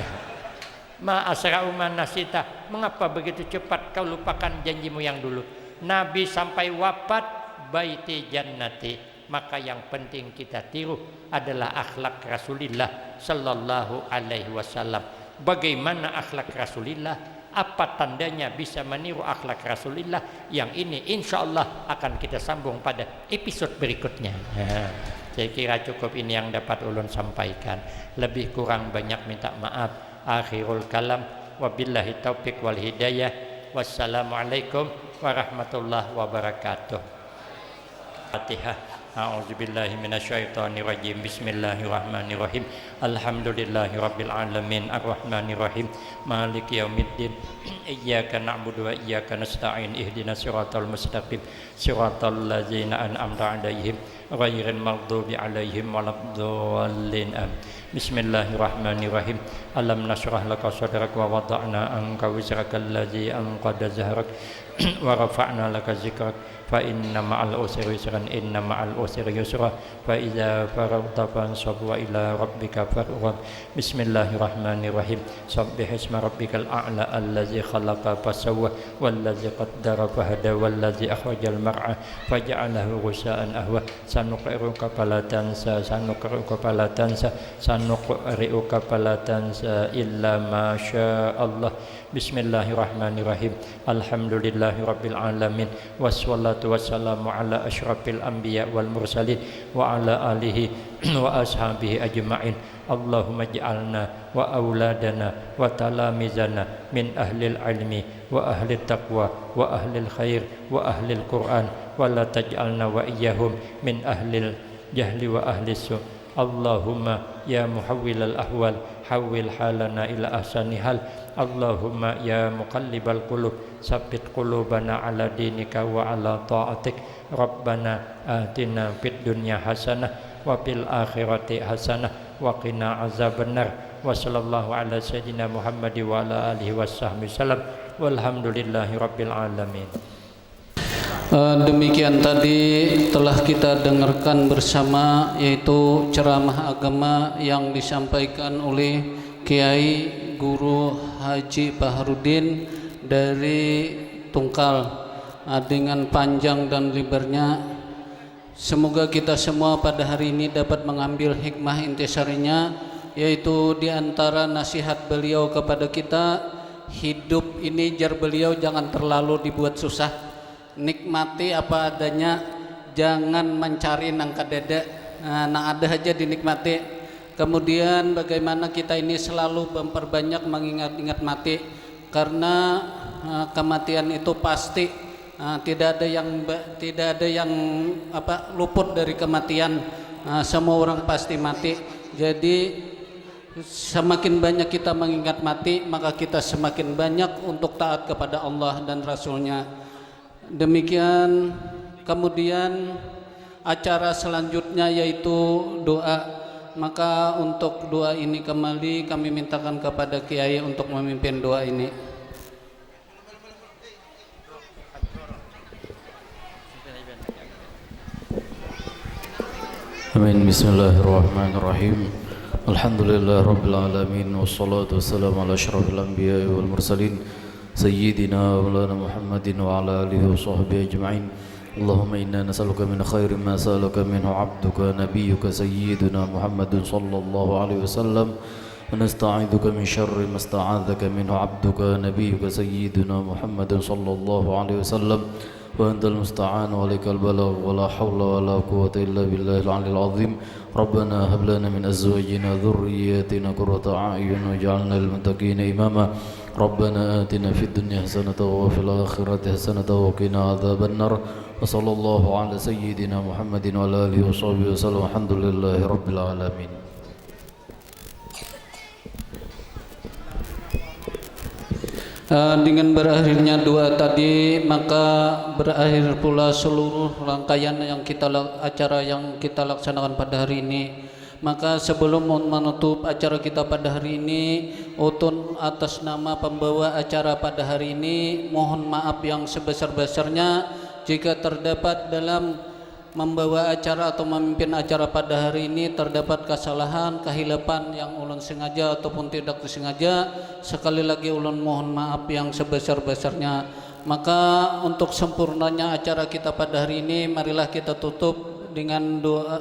Ma asra'u manasita, mengapa begitu cepat kau lupakan janjimu yang dulu? Nabi sampai wafat baiti jannati. Maka yang penting kita tiru adalah akhlak Rasulullah sallallahu alaihi wasallam. Bagaimana akhlak Rasulullah? Apa tandanya bisa meniru akhlak Rasulullah? Yang ini insya Allah akan kita sambung pada episode berikutnya. Saya kira cukup ini yang dapat ulun sampaikan. Lebih kurang banyak minta maaf. Akhirul kalam, wabillahi taufiq wal hidayah. Wassalamualaikum warahmatullahi wabarakatuh. Fatihah. A'udzubillahi minasyaitonirrajim. Bismillahirrahmanirrahim. Alhamdulillahirabbil alamin arrahmanirrahim maliki yaumiddin. Iyyaka na'budu wa iyyaka nasta'in. Ihdinas siratal mustaqim. Siratal ladzina an'amta 'alaihim ghairil maghdubi 'alaihim waladdallin. Bismillahirrahmanirrahim. Alam nashrah laka sadrak wa wada'na anka wizrakal ladzi anqadha zahrak wa rafa'na laka zikrak. Fa inna ma'al usri yusran, inna ma'al usri yusra, fa idza faragta fansab wa ila rabbika farghab. Bismillahirrahmanirrahim. Sabbih isma rabbikal a'la allazi khalaqa fasawwa wallazi qaddara fahada wallazi akhrajal mar'a faja'alahu ghusaan ahwa. Sanuqri'uka fala tansa, sanuqri'uka fala tansa, sanuqri'uka fala tansa illa ma syaa Allah. Bismillahirrahmanirrahim. Alhamdulillahirabbil alamin. Wassalatu wassalamu ala asyrafil anbiya wal mursalin wa ala alihi wa ashabihi ajma'in. Allahumma ij'alna wa auladana wa talamizana min ahlil ilmi wa ahlil taqwa wa ahlil khair wa ahlil Qur'an wa la taj'alna wa iyyahum min ahlil jahli wa ahlis su. Allahumma ya muhawwilal ahwal hawwil halana ila ahsani hal. Allahumma ya muqallibal qulub sabbit qulubana ala dinika wa ala ta'atik. Rabbana atina fid dunya hasanah wa fil akhirati hasanah wa qina azabannar. Wa sallallahu ala sayyidina Muhammad wa ala alihi washabbihi wasallam. Walhamdulillahi rabbil alamin. Demikian tadi telah kita dengarkan bersama, yaitu ceramah agama yang disampaikan oleh Kiai Guru Haji Baharudin dari Tungkal dengan panjang dan lebarnya. Semoga kita semua pada hari ini dapat mengambil hikmah intisarinya, yaitu di antara nasihat beliau kepada kita, hidup ini jar beliau jangan terlalu dibuat susah, nikmati apa adanya, jangan mencari nangka dada, nah ada aja dinikmati. Kemudian bagaimana kita ini selalu memperbanyak mengingat-ingat mati, karena kematian itu pasti, tidak ada yang luput dari kematian, semua orang pasti mati. Jadi semakin banyak kita mengingat mati, maka kita semakin banyak untuk taat kepada Allah dan Rasulnya. Demikian. Kemudian acara selanjutnya yaitu doa. Maka untuk doa ini kembali kami mintakan kepada Kiai untuk memimpin doa ini. Amin. Bismillahirrahmanirrahim. Alhamdulillah Rabbil Alamin. Wassalatu wassalamu ala ashrafil anbiya wal mursalin Sayyidina wa lana Muhammadin wa ala alihi wa sahbihi ajma'in. Allahumma inna nas'aluka min khairin ma sa'alaka minhu abduka nabiyyuka Sayyiduna Muhammadun sallallahu alaihi wasallam wa nasta'idzuka min syarri ma sta'adzaka minhu abduka nabiyyuka Sayyiduna Muhammadun sallallahu alaihi wasallam wa antal musta'an wa alaikal balagh wa la hawla wa la quwwata illa billahil 'aliyyil 'azhim. Rabbana hab lana min azwajina dhurriyyatina qurrata a'yun waj'alna lil muttaqina imama. Rabbana atina fid dunya hasanatan wa fil akhirati hasanatan wa qina adzaban nar. Wa sallallahu ala sayyidina Muhammadin wa ala alihi wa sahbihi wasallam. Alhamdulillahi rabbil alamin. Dengan berakhirnya doa tadi, maka berakhir pula seluruh rangkaian acara yang kita laksanakan pada hari ini. Maka sebelum menutup acara kita pada hari ini, Utun atas nama pembawa acara pada hari ini mohon maaf yang sebesar-besarnya jika terdapat dalam membawa acara atau memimpin acara pada hari ini terdapat kesalahan, kehilapan yang ulun sengaja ataupun tidak disengaja. Sekali lagi ulun mohon maaf yang sebesar-besarnya. Maka untuk sempurnanya acara kita pada hari ini, marilah kita tutup dengan doa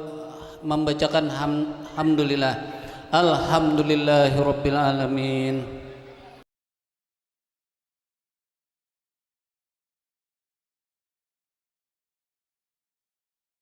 membacakan hamdulillah. Alhamdulillahirabbil alamin.